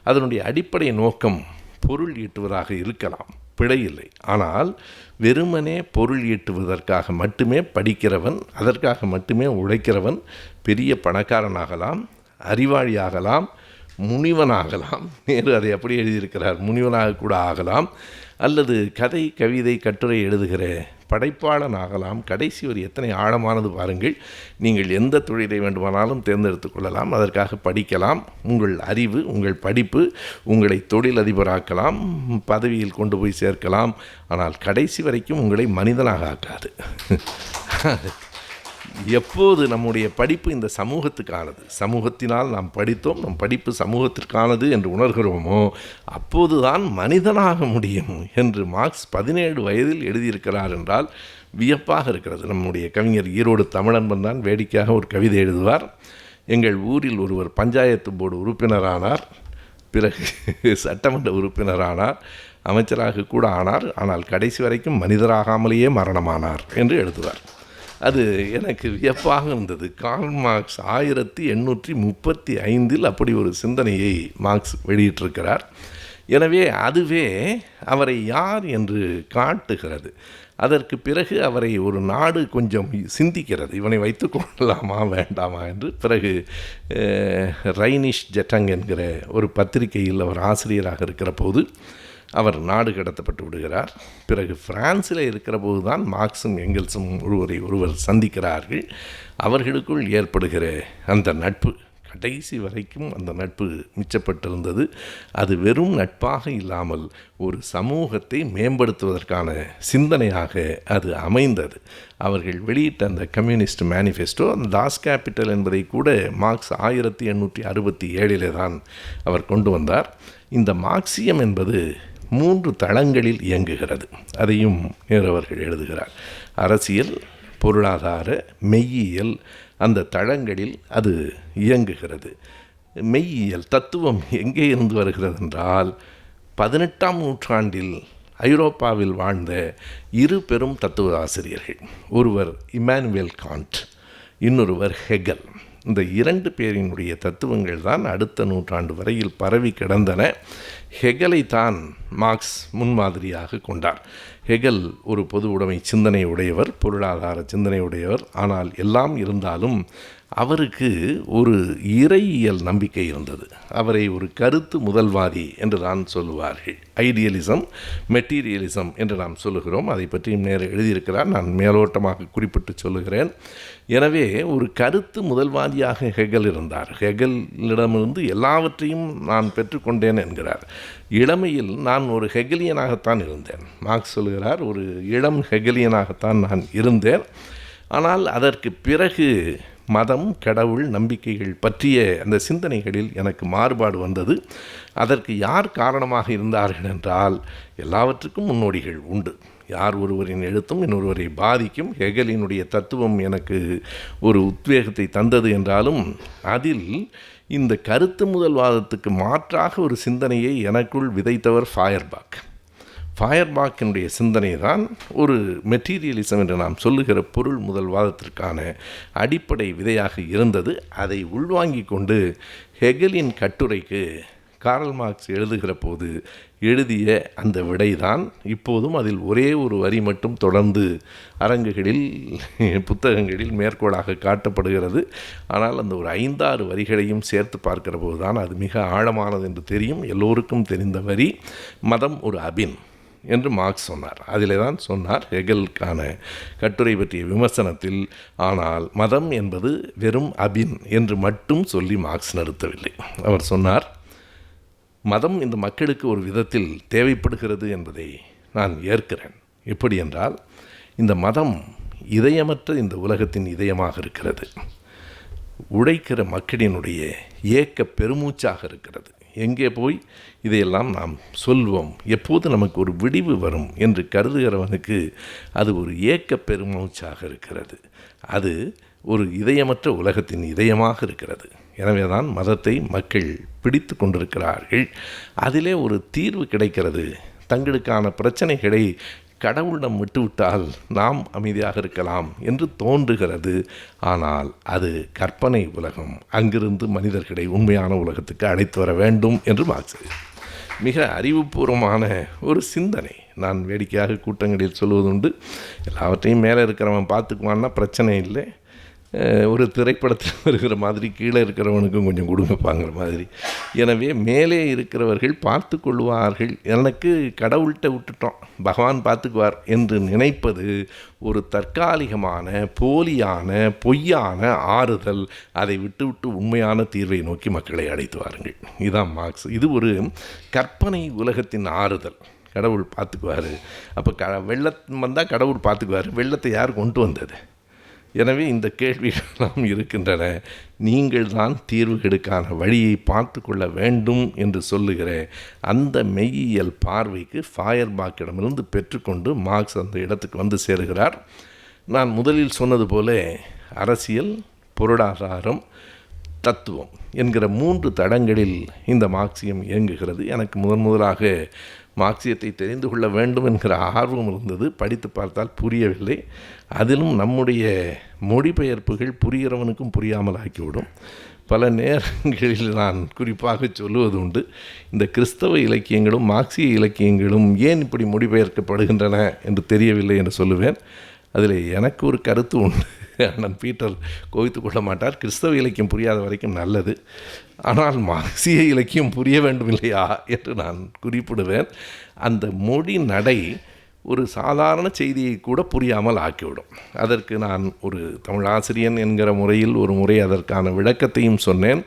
அதனுடைய அடிப்படை நோக்கம் பொருள் ஈட்டுவதாக இருக்கலாம், பிழையில்லை. ஆனால் வெறுமனே பொருள் ஈட்டுவதற்காக மட்டுமே படிக்கிறவன், அதற்காக மட்டுமே உழைக்கிறவன் பெரிய பணக்காரனாகலாம், அறிவாளியாகலாம், முனிவனாகலாம். நேரு அதை எப்படி எழுதியிருக்கிறார், முனிவனாக கூட ஆகலாம். அல்லது கதை, கவிதை, கட்டுரை எழுதுகிற படைப்பாளன் ஆகலாம். கடைசி ஒரு எத்தனை ஆழமானது பாருங்கள். நீங்கள் எந்த தொழிலை வேண்டுமானாலும் தேர்ந்தெடுத்து கொள்ளலாம். அதற்காக படிக்கலாம். உங்கள் அறிவு, உங்கள் படிப்பு உங்களை தொழிலதிபராக்கலாம், பதவியில் கொண்டு போய் சேர்க்கலாம். ஆனால் கடைசி வரைக்கும் உங்களை மனிதனாக ஆக்காது. எப்போது நம்முடைய படிப்பு இந்த சமூகத்துக்கானது, சமூகத்தினால் நாம் படித்தோம், நம் படிப்பு சமூகத்திற்கானது என்று உணர்கிறோமோ அப்போதுதான் மனிதனாக முடியும் என்று மார்க்ஸ் 17 வயதில் எழுதியிருக்கிறார் என்றால் வியப்பாக இருக்கிறது. நம்முடைய கவிஞர் ஈரோடு தமிழன்பன் தான் வேடிக்கையாக ஒரு கவிதை எழுதுவார். எங்கள் ஊரில் ஒருவர் பஞ்சாயத்து போர்டு உறுப்பினரானார், பிறகு சட்டமன்ற உறுப்பினரானார், அமைச்சராக கூட ஆனார், ஆனால் கடைசி வரைக்கும் மனிதராகாமலேயே மரணமானார் என்று எழுதுவார். அது எனக்கு வியப்பாக இருந்தது. கார்ல் மார்க்ஸ் 1835 அப்படி ஒரு சிந்தனையை மார்க்ஸ் வெளியிட்டிருக்கிறார். எனவே அதுவே அவரை யார் என்று காட்டுகிறது. அதற்கு பிறகு அவரை ஒரு நாடு கொஞ்சம் சிந்திக்கிறது, இவனை வைத்து கொள்ளலாமா வேண்டாமா என்று. பிறகு ரைனிஷ் ஜெட்டங் என்கிற ஒரு பத்திரிகையில் அவர் ஆசிரியராக இருக்கிற போது அவர் நாடு கடத்தப்பட்டு விடுகிறார். பிறகு பிரான்சில் இருக்கிற போது தான் மார்க்ஸும் எங்கெல்ஸும் ஒருவர் சந்திக்கிறார்கள். அவர்களுக்குள் ஏற்படுகிற அந்த நட்பு கடைசி வரைக்கும் அந்த நட்பு மிச்சப்பட்டிருந்தது. அது வெறும் நட்பாக இல்லாமல் ஒரு சமூகத்தை மேம்படுத்துவதற்கான சிந்தனையாக அது அமைந்தது. அவர்கள் வெளியிட்ட அந்த கம்யூனிஸ்ட் மேனிஃபெஸ்டோ, அந்த தாஸ் கேபிட்டல் என்பதை கூட மார்க்ஸ் 1867 தான் அவர் கொண்டு வந்தார். இந்த மார்க்சியம் என்பது 3 தளங்களில் இயங்குகிறது. அதையும் நேரவர்கள் எழுதுகிறார். அரசியல், பொருளாதார, மெய்யியல், அந்த தளங்களில் அது இயங்குகிறது. மெய்யியல் தத்துவம் எங்கே இருந்து வருகிறது என்றால் 18ஆம் நூற்றாண்டில் ஐரோப்பாவில் வாழ்ந்த 2 பெரும் தத்துவ ஆசிரியர்கள், ஒருவர் இமானுவேல் காண்ட், இன்னொருவர் ஹெகல். இந்த 2 பேரினுடைய தத்துவங்கள் தான் அடுத்த நூற்றாண்டு வரையில் பரவி கிடந்தன. ஹெகலை தான் மார்க்ஸ் முன்மாதிரியாக கொண்டார். ஹெகல் ஒரு பொது உடைமை சிந்தனை உடையவர், பொருளாதார சிந்தனை உடையவர். ஆனால் எல்லாம் இருந்தாலும் அவருக்கு ஒரு இறையியல் நம்பிக்கை இருந்தது. அவரை ஒரு கருத்து முதல்வாதி என்று தான் சொல்லுவார்கள். ஐடியலிசம், மெட்டீரியலிசம் என்று நாம் சொல்லுகிறோம். அதை பற்றியும் நேரம் எழுதியிருக்கிறார். நான் மேலோட்டமாக குறிப்பிட்டு சொல்லுகிறேன். எனவே ஒரு கருத்து முதல்வாதியாக ஹெகல் இருந்தார். ஹெகலிடமிருந்து எல்லாவற்றையும் நான் பெற்றுக்கொண்டேன் என்கிறார். இளமையில் நான் ஒரு ஹெகலியனாகத்தான் இருந்தேன். மார்க்ஸ் சொல்கிறார், ஒரு இளம் ஹெகலியனாகத்தான் நான் இருந்தேன். ஆனால் அதற்கு பிறகு மதம், கடவுள், நம்பிக்கைகள் பற்றிய அந்த சிந்தனைகளில் எனக்கு மாறுபாடு வந்தது. அதற்கு யார் காரணமாக இருந்தார்கள் என்றால், எல்லாவற்றுக்கும் முன்னோடிகள் உண்டு. யார் ஒருவரின் எழுத்தும் இன்னொருவரை பாதிக்கும். ஹெகலினுடைய தத்துவம் எனக்கு ஒரு உத்வேகத்தை தந்தது என்றாலும் அதில் இந்த கருத்து முதல்வாதத்துக்கு மாற்றாக ஒரு சிந்தனையை எனக்குள் விதைத்தவர் ஃபயர்பாக். ஃபயர்பாக்கினுடைய சிந்தனை தான் ஒரு மெட்டீரியலிசம் என்று நாம் சொல்லுகிற பொருள் முதல்வாதத்திற்கான அடிப்படை விதையாக இருந்தது. அதை உள்வாங்கி கொண்டு ஹெகலின் கட்டுரைக்கு கார்ல் மார்க்ஸ் எழுதுகிற போது எழுதிய அந்த விடைதான் இப்போதும் அதில் ஒரே ஒரு வரி மட்டும் தொடர்ந்து அரங்குகளில், புத்தகங்களில் மேற்கோளாக காட்டப்படுகிறது. ஆனால் அந்த ஒரு 5-6 வரிகளையும் சேர்த்து பார்க்கிற போது தான் அது மிக ஆழமானது என்று தெரியும். எல்லோருக்கும் தெரிந்த வரி, மதம் ஒரு அபின் என்று மார்க்ஸ் சொன்னார். அதிலே தான் சொன்னார் ஹெகலுக்கான கட்டுரை பற்றிய விமர்சனத்தில், ஆனால் மதம் என்பது வெறும் அபின் என்று மட்டும் சொல்லி மார்க்ஸ் நிறுத்தவில்லை. அவர் சொன்னார், மதம் இந்த மக்களுக்கு ஒரு விதத்தில் தேவைப்படுகிறது என்பதை நான் ஏற்கிறேன். எப்படி என்றால், இந்த மதம் இதயமற்ற இந்த உலகத்தின் இதயமாக இருக்கிறது. உழைக்கிற மக்களினுடைய ஏக்க பெருமூச்சாக இருக்கிறது. எங்கே போய் இதையெல்லாம் நாம் சொல்வோம், எப்போது நமக்கு ஒரு விடிவு வரும் என்று கருதுகிறவனுக்கு அது ஒரு ஏக்க பெருமூச்சாக இருக்கிறது. அது ஒரு இதயமற்ற உலகத்தின் இதயமாக இருக்கிறது. எனவே தான் மதத்தை மக்கள் பிடித்து கொண்டிருக்கிறார்கள். அதிலே ஒரு தீர்வு கிடைக்கிறது. தங்களுக்கான பிரச்சனைகளை கடவுளிடம் விட்டுவிட்டால் நாம் அமைதியாக இருக்கலாம் என்று தோன்றுகிறது. ஆனால் அது கற்பனை உலகம். அங்கிருந்து மனிதர்களை உண்மையான உலகத்துக்கு அழைத்து வர வேண்டும் என்று மார்க்ஸ் மிக அறிவுபூர்வமான ஒரு சிந்தனை. நான் வேடிக்கையாக கூட்டங்களில் சொல்வதுண்டு, எல்லாவற்றையும் மேலே இருக்கிறவன் பார்த்துக்குவான்னா பிரச்சனை இல்லை, ஒரு திரைப்படத்தில் வருகிற மாதிரி கீழே இருக்கிறவனுக்கும் கொஞ்சம் கொடுங்கப்பாங்கிற மாதிரி. எனவே மேலே இருக்கிறவர்கள் பார்த்து கொள்வார்கள், எனக்கு கடவுள்கிட்ட விட்டுட்டோம், பகவான் பார்த்துக்குவார் என்று நினைப்பது ஒரு தற்காலிகமான போலியான பொய்யான ஆறுதல். அதை விட்டு உண்மையான தீர்வை நோக்கி மக்களை அழைத்து வாருங்கள். இதுதான் மார்க்ஸ். இது ஒரு கற்பனை உலகத்தின் ஆறுதல். கடவுள் பார்த்துக்குவார். அப்போ வெள்ளம் வந்தால் கடவுள் பார்த்துக்குவார். வெள்ளத்தை யார் கொண்டு வந்தது? எனவே இந்த கேள்விகளெல்லாம் இருக்கின்றன. நீங்கள் தான் தீர்வுகளுக்கான வழியை பார்த்து கொள்ள வேண்டும் என்று சொல்லுகிற அந்த மெய்யியல் பார்வைக்கு ஃபயர்பாக்கிடமிருந்து பெற்றுக்கொண்டு மார்க்ஸ் அந்த இடத்துக்கு வந்து சேருகிறார். நான் முதலில் சொன்னது போல அரசியல், பொருளாதாரம், தத்துவம் என்கிற 3 தடங்களில் இந்த மார்க்சியம் இயங்குகிறது. எனக்கு முதலாக மார்க்சியத்தை தெரிந்து கொள்ள வேண்டும் என்கிற ஆர்வம் இருந்தது. படித்து பார்த்தால் புரியவில்லை. அதிலும் நம்முடைய மொழிபெயர்ப்புகள் புரிகிறவனுக்கும் புரியாமல் ஆக்கிவிடும். பல நேரங்களில் நான் குறிப்பாக சொல்லுவது உண்டு, இந்த கிறிஸ்தவ இலக்கியங்களும் மார்க்சிய இலக்கியங்களும் ஏன் இப்படி மொழிபெயர்க்கப்படுகின்றன என்று தெரியவில்லை என்று சொல்லுவேன். அதில் எனக்கு ஒரு கருத்து உண்டு. அண்ணன் பீட்டர் கோவித்து கொள்ள மாட்டார். கிறிஸ்தவ இலக்கியம் புரியாத வரைக்கும் நல்லது, ஆனால் மார்க்சிய இலக்கியம் புரிய வேண்டும் இல்லையா என்று நான் குறிப்பிடுவேன். அந்த மொழி நடை ஒரு சாதாரண செய்தியை கூட புரியாமல் ஆக்கிவிடும். அதற்கு நான் ஒரு தமிழ் ஆசிரியன் என்கிற முறையில் ஒரு முறை அதற்கான விளக்கத்தையும் சொன்னேன்.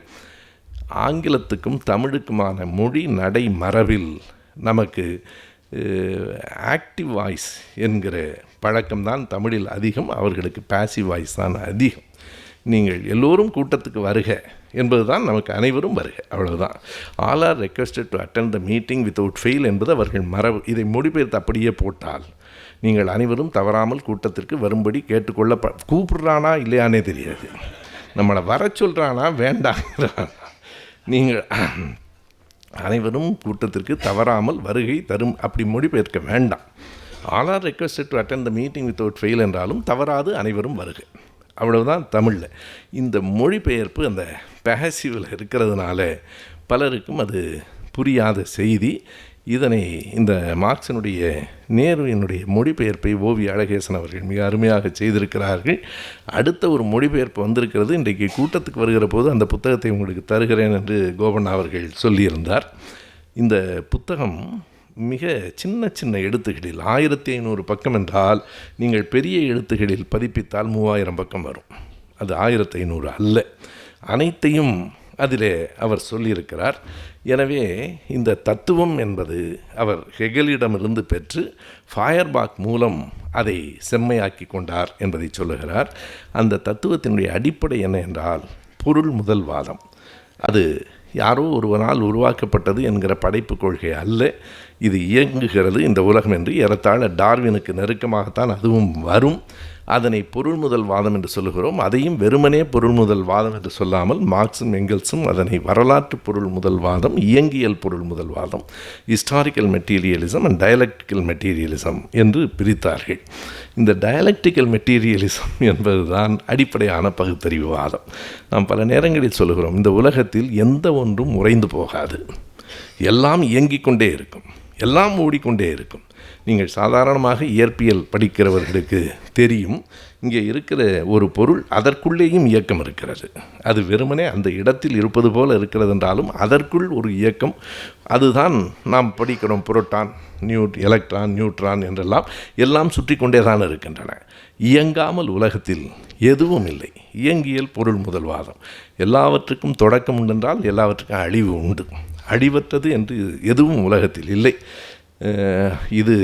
ஆங்கிலத்துக்கும் தமிழுக்குமான மொழி நடை மரபில் நமக்கு ஆக்டிவ் வாய்ஸ் என்கிற பழக்கம்தான் தமிழில் அதிகம், அவர்களுக்கு பாசிவ் வாய்ஸ் தான் அதிகம். நீங்கள் எல்லோரும் கூட்டத்துக்கு வருக என்பது தான் நமக்கு அனைவரும் வருக, அவ்வளவுதான். All are requested to attend the meeting without fail என்பது அவர்கள் மரபு. இதை மொழிபெயர்த்து அப்படியே போட்டால் நீங்கள் அனைவரும் தவறாமல் கூட்டத்திற்கு வரும்படி கேட்டுக்கொள்ள கூப்பிடுறானா இல்லையானே தெரியாது. நம்மளை வர சொல்கிறானா வேண்டாங்கிறானா. நீங்கள் அனைவரும் கூட்டத்திற்கு தவறாமல் வருகை தரும் அப்படி மொழிபெயர்க்க வேண்டாம். All are requested to attend the meeting without fail என்றாலும் தவறாது அனைவரும் வருக, அவ்வளவுதான் தமிழில். இந்த மொழிபெயர்ப்பு அந்த பேசிவில் இருக்கிறதுனால பலருக்கும் அது புரியாத செய்தி. இதனை இந்த மார்க்சினுடைய நேருவினுடைய மொழிபெயர்ப்பை ஓவி அழகேசன் அவர்கள் மிக அருமையாக செய்திருக்கிறார்கள். அடுத்த ஒரு மொழிபெயர்ப்பு வந்திருக்கிறது. இன்றைக்கு கூட்டத்துக்கு வருகிற போது அந்த புத்தகத்தை உங்களுக்கு தருகிறேன் என்று கோபண்ணா அவர்கள் சொல்லியிருந்தார். இந்த புத்தகம் மிக சின்ன சின்ன எழுத்துகளில் 1500 பக்கம் என்றால் நீங்கள் பெரிய எழுத்துகளில் பதிப்பித்தால் 3000 பக்கம் வரும். அது 1500 அல்ல, அனைத்தையும் அதிலே அவர் சொல்லியிருக்கிறார். எனவே இந்த தத்துவம் என்பது அவர் ஹெகலிடமிருந்து பெற்று ஃபயர்பாக் மூலம் அதை செம்மையாக்கி கொண்டார் என்பதை சொல்லுகிறார். அந்த தத்துவத்தினுடைய அடிப்படை என்ன என்றால் பொருள் முதல் வாதம். அது யாரோ ஒருவனால் உருவாக்கப்பட்டது என்கிற படைப்பு கொள்கை அல்ல. இது இயங்குகிறது இந்த உலகம் என்று ஏறத்தாழ டார்வினுக்கு நெருக்கமாகத்தான் அதுவும் வரும். அதனை பொருள் முதல் வாதம் என்று சொல்லுகிறோம். அதையும் வெறுமனே பொருள் முதல் வாதம் என்று சொல்லாமல் மார்க்சும் எங்கெல்ஸும் அதனை வரலாற்று பொருள் முதல் வாதம், இயங்கியல் பொருள் முதல் வாதம், historical materialism and dialectical materialism என்று பிரித்தார்கள். இந்த டயலக்டிக்கல் மெட்டீரியலிசம் என்பதுதான் அடிப்படையான பகுத்தறிவு வாதம். நாம் பல நேரங்களில் சொல்லுகிறோம், இந்த உலகத்தில் எந்த ஒன்றும் உறைந்து போகாது, எல்லாம் இயங்கிக் கொண்டே இருக்கும், எல்லாம் ஓடிக்கொண்டே இருக்கும். நீங்கள் சாதாரணமாக இயற்பியல் படிக்கிறவர்களுக்கு தெரியும், இங்கே இருக்கிற ஒரு பொருள் அதற்குள்ளேயும் இயக்கம் இருக்கிறது. அது வெறுமனே அந்த இடத்தில் இருப்பது போல இருக்கிறது என்றாலும் அதற்குள் ஒரு இயக்கம். அதுதான் நாம் படிக்கிறோம், புரோட்டான், எலக்ட்ரான், நியூட்ரான் என்றெல்லாம் எல்லாம் சுற்றி கொண்டே தான் இருக்கின்றன. இயங்காமல் உலகத்தில் எதுவும் இல்லை. இயங்கியல் பொருள் முதல்வாதம். எல்லாவற்றுக்கும் தொடக்கம் உண்டென்றால் எல்லாவற்றுக்கும் அழிவு உண்டு. அழிவற்றது என்று எதுவும் உலகத்தில் இல்லை. இது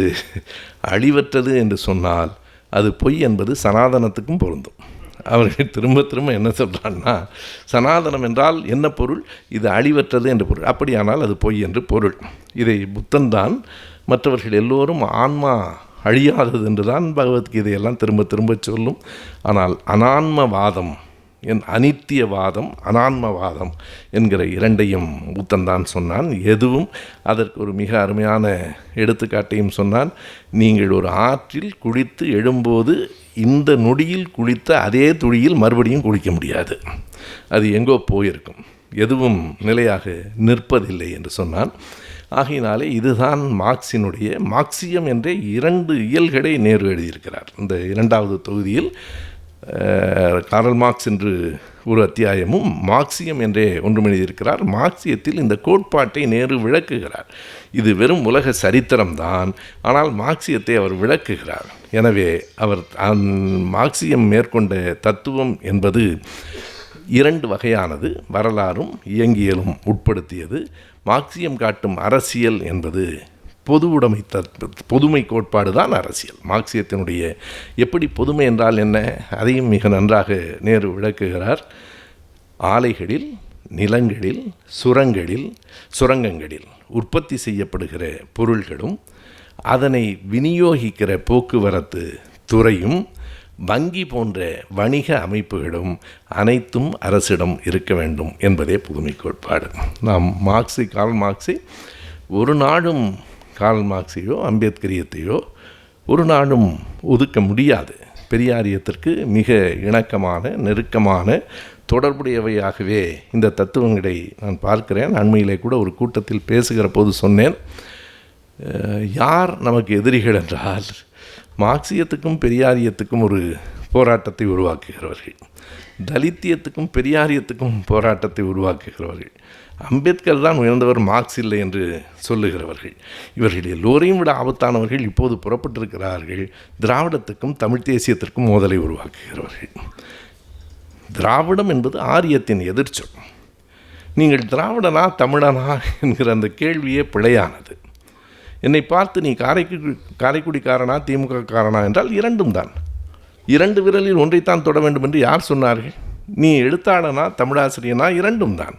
அழிவற்றது என்று சொன்னால் அது பொய் என்பது சனாதனத்துக்கும் பொருந்தும். அவர்கள் திரும்ப திரும்ப என்ன சொல்கிறான்னா, சனாதனம் என்றால் என்ன பொருள்? இது அழிவற்றது என்று பொருள். அப்படியானால் அது பொய் என்று பொருள். இதை புத்தன் தான் மற்றவர்கள் எல்லோரும் ஆன்மா அழியாதது என்று தான் பகவத்கீதையெல்லாம் திரும்ப திரும்ப சொல்லும். ஆனால் அனான்மவாதம், அனித்தியவாதம், அனான்மவாதம் என்கிற இரண்டையும் புத்தன் சொன்னான். எதுவும் அதற்கு ஒரு மிக அருமையான எடுத்துக்காட்டையும் சொன்னான். நீங்கள் ஒரு ஆற்றில் குளித்து எழும்போது இந்த நொடியில் குளித்த அதே துளியில் மறுபடியும் குளிக்க முடியாது, அது எங்கோ போயிருக்கும், எதுவும் நிலையாக நிற்பதில்லை என்று சொன்னான். ஆகையினாலே இதுதான் மார்க்சினுடைய மார்க்சியம் என்ற 2 இயல்களை நேரு எழுதியிருக்கிறார். இந்த 2வது தொகுதியில் காரல் மார்க்ஸ் என்று ஒரு அத்தியாயமும் மார்க்சியம் என்றே ஒன்றும் எழுதியிருக்கிறார். மார்க்சியத்தில் இந்த கோட்பாட்டை நேரு விளக்குகிறார். இது வெறும் உலக சரித்திரம்தான், ஆனால் மார்க்சியத்தை அவர் விளக்குகிறார். எனவே அவர் மார்க்சியம் மேற்கொண்ட தத்துவம் என்பது 2 வகையானது, வரலாறும் இயங்கியலும் உட்படுத்தியது. மார்க்சியம் காட்டும் அரசியல் என்பது பொதுமை கோட்பாடு தான் அரசியல். மார்க்சியத்தினுடைய எப்படி பொதுமை என்றால் என்ன, அதையும் மிக நன்றாக நேரு விளக்குகிறார். ஆலைகளில், நிலங்களில், சுரங்கங்களில் உற்பத்தி செய்யப்படுகிற பொருள்களும் அதனை விநியோகிக்கிற போக்குவரத்து துறையும் வங்கி போன்ற வணிக அமைப்புகளும் அனைத்தும் அரசிடம் இருக்க வேண்டும் என்பதே புதுமை கோட்பாடு. நாம் கார்ல் மார்க்ஸை ஒரு நாடும் கார்ல் மார்க்ஸையோ அம்பேத்கரியத்தையோ ஒரு நாடும் ஒதுக்க முடியாது. பெரியாரியத்திற்கு மிக இணக்கமான நெருக்கமான தொடர்புடையவையாகவே இந்த தத்துவங்களை நான் பார்க்கிறேன். அண்மையிலே கூட ஒரு கூட்டத்தில் பேசுகிற போது சொன்னேன், யார் நமக்கு எதிரிகள் என்றால் மார்க்சியத்துக்கும் பெரியாரியத்துக்கும் ஒரு போராட்டத்தை உருவாக்குகிறவர்கள், தலித்தியத்துக்கும் பெரியாரியத்துக்கும் போராட்டத்தை உருவாக்குகிறவர்கள், அம்பேத்கர் தான் உயர்ந்தவர், மார்க்ஸ் இல்லை என்று சொல்லுகிறவர்கள். இவர்கள் எல்லோரையும் விட ஆபத்தானவர்கள் இப்போது புறப்பட்டிருக்கிறார்கள் திராவிடத்துக்கும் தமிழ் தேசியத்திற்கும் மோதலை உருவாக்குகிறவர்கள். திராவிடம் என்பது ஆரியத்தின் எதிர்ச்சொல். நீங்கள் திராவிடனா தமிழனா என்கிற அந்த கேள்வியே பிழையானது. என்னை பார்த்து நீ காரைக்குடிக்காரனா திமுக காரனா என்றால் 2ம் தான். 2 விரலில் ஒன்றைத்தான் தொட வேண்டும் என்று யார் சொன்னார்கள்? நீ எழுத்தாளனா தமிழாசிரியனா 2ம் தான்.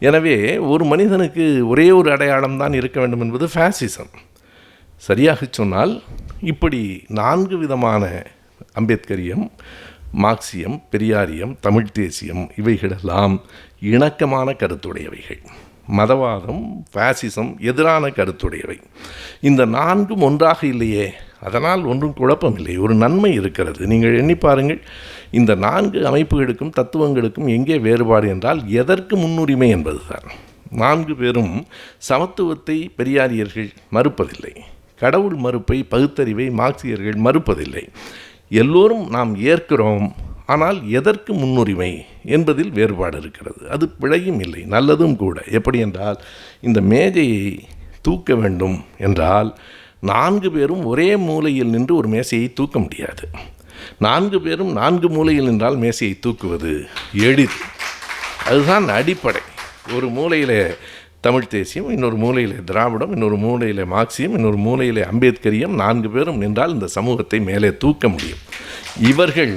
எனவே ஒரு மனிதனுக்கு ஒரே ஒரு அடையாளம் தான் இருக்க வேண்டும் என்பது ஃபேசிசம். சரியாக சொன்னால் இப்படி 4 விதமான அம்பேத்கரியம், மார்க்சியம், பெரியாரியம், தமிழ் தேசியம் இவைகளெல்லாம் இணக்கமான கருத்துடையவைகள். மதவாதம், ஃபேசிசம் எதிரான கருத்துடையவை. இந்த 4ம் ஒன்றாக இல்லையே, அதனால் ஒன்றும் குழப்பமில்லை, ஒரு நன்மை இருக்கிறது. நீங்கள் எண்ணி பாருங்கள், இந்த 4 அமைப்புகளுக்கும் தத்துவங்களுக்கும் எங்கே வேறுபாடு என்றால் எதற்கு முன்னுரிமை என்பதுதான். 4 பேரும் சமத்துவத்தை பெரியாரியர்கள் மறுப்பதில்லை, கடவுள் மறுப்பை பகுத்தறிவை மார்க்சியர்கள் மறுப்பதில்லை. எல்லோரும் நாம் ஏற்கிறோம், ஆனால் எதற்கு முன்னுரிமை என்பதில் வேறுபாடு இருக்கிறது. அது பிழையும் இல்லை, நல்லதும் கூட. எப்படி என்றால், இந்த மேஜையை தூக்க வேண்டும் என்றால் 4 பேரும் ஒரே மூலையில் நின்று ஒரு மேசையை தூக்க முடியாது. 4 பேரும் 4 மூலையில் நின்றால் மேசையை தூக்குவது எளிது. அதுதான் அடிப்படை. ஒரு மூலையில் தமிழ் தேசியம், இன்னொரு மூலையில் திராவிடம், இன்னொரு மூலையில் மார்க்சியம், இன்னொரு மூலையில் அம்பேத்கரியம், 4 பேரும் நின்றால் இந்த சமூகத்தை மேலே தூக்க முடியும். இவர்கள்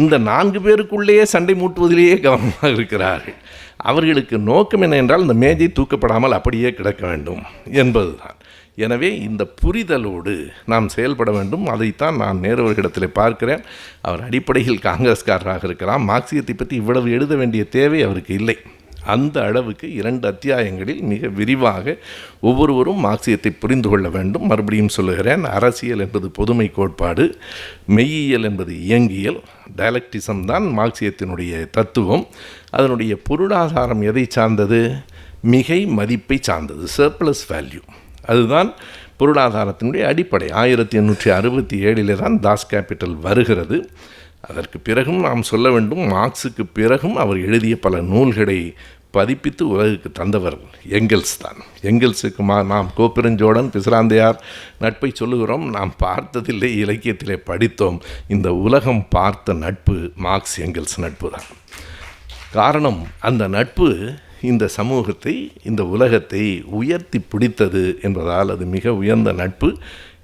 இந்த 4 பேருக்குள்ளேயே சண்டை மூட்டுவதிலேயே கவனமாக இருக்கிறார்கள். அவர்களுக்கு நோக்கம் என்ன என்றால் இந்த மேஜை தூக்கப்படாமல் அப்படியே கிடக்க வேண்டும் என்பதுதான். எனவே இந்த புரிதலோடு நாம் செயல்பட வேண்டும். அதைத்தான் நான் நேருவர்களிடத்தில் பார்க்கிறேன். அவர் அடிப்படையில் காங்கிரஸ்காரராக இருக்கலாம், மார்க்சியத்தை பற்றி இவ்வளவு எழுத வேண்டிய தேவை அவருக்கு இல்லை. அந்த அளவுக்கு 2 அத்தியாயங்களில் மிக விரிவாக ஒவ்வொருவரும் மார்க்சியத்தை புரிந்து கொள்ள வேண்டும். மறுபடியும் சொல்லுகிறேன், அரசியல் என்பது பொதுமை கோட்பாடு, மெய்யியல் என்பது இயங்கியல், டயலக்டிசம் தான் மார்க்சியத்தினுடைய தத்துவம். அதனுடைய பொருளாதாரம் எதை சார்ந்தது? மிகை மதிப்பை சார்ந்தது, சர்ப்ளஸ் வேல்யூ. அதுதான் பொருளாதாரத்தினுடைய அடிப்படை. 1867 தான் தாஸ் கேபிட்டல் வருகிறது. அதற்கு பிறகும் நாம் சொல்ல வேண்டும், மார்க்ஸுக்கு பிறகும் அவர் எழுதிய பல நூல்களை பதிப்பித்து உலகுக்கு தந்தவர் எங்கெல்ஸ் தான். எங்கெல்ஸுக்கு நாம் கோப்பெருஞ்சோழன், பிசிராந்தையார் நட்பை சொல்லுகிறோம், நாம் பார்த்ததில்லை, இலக்கியத்திலே படித்தோம். இந்த உலகம் பார்த்த நட்பு மார்க்ஸ் எங்கெல்ஸ் நட்பு தான். காரணம், அந்த நட்பு இந்த சமூகத்தை, இந்த உலகத்தை உயர்த்தி பிடித்தது என்பதால் அது மிக உயர்ந்த நட்பு.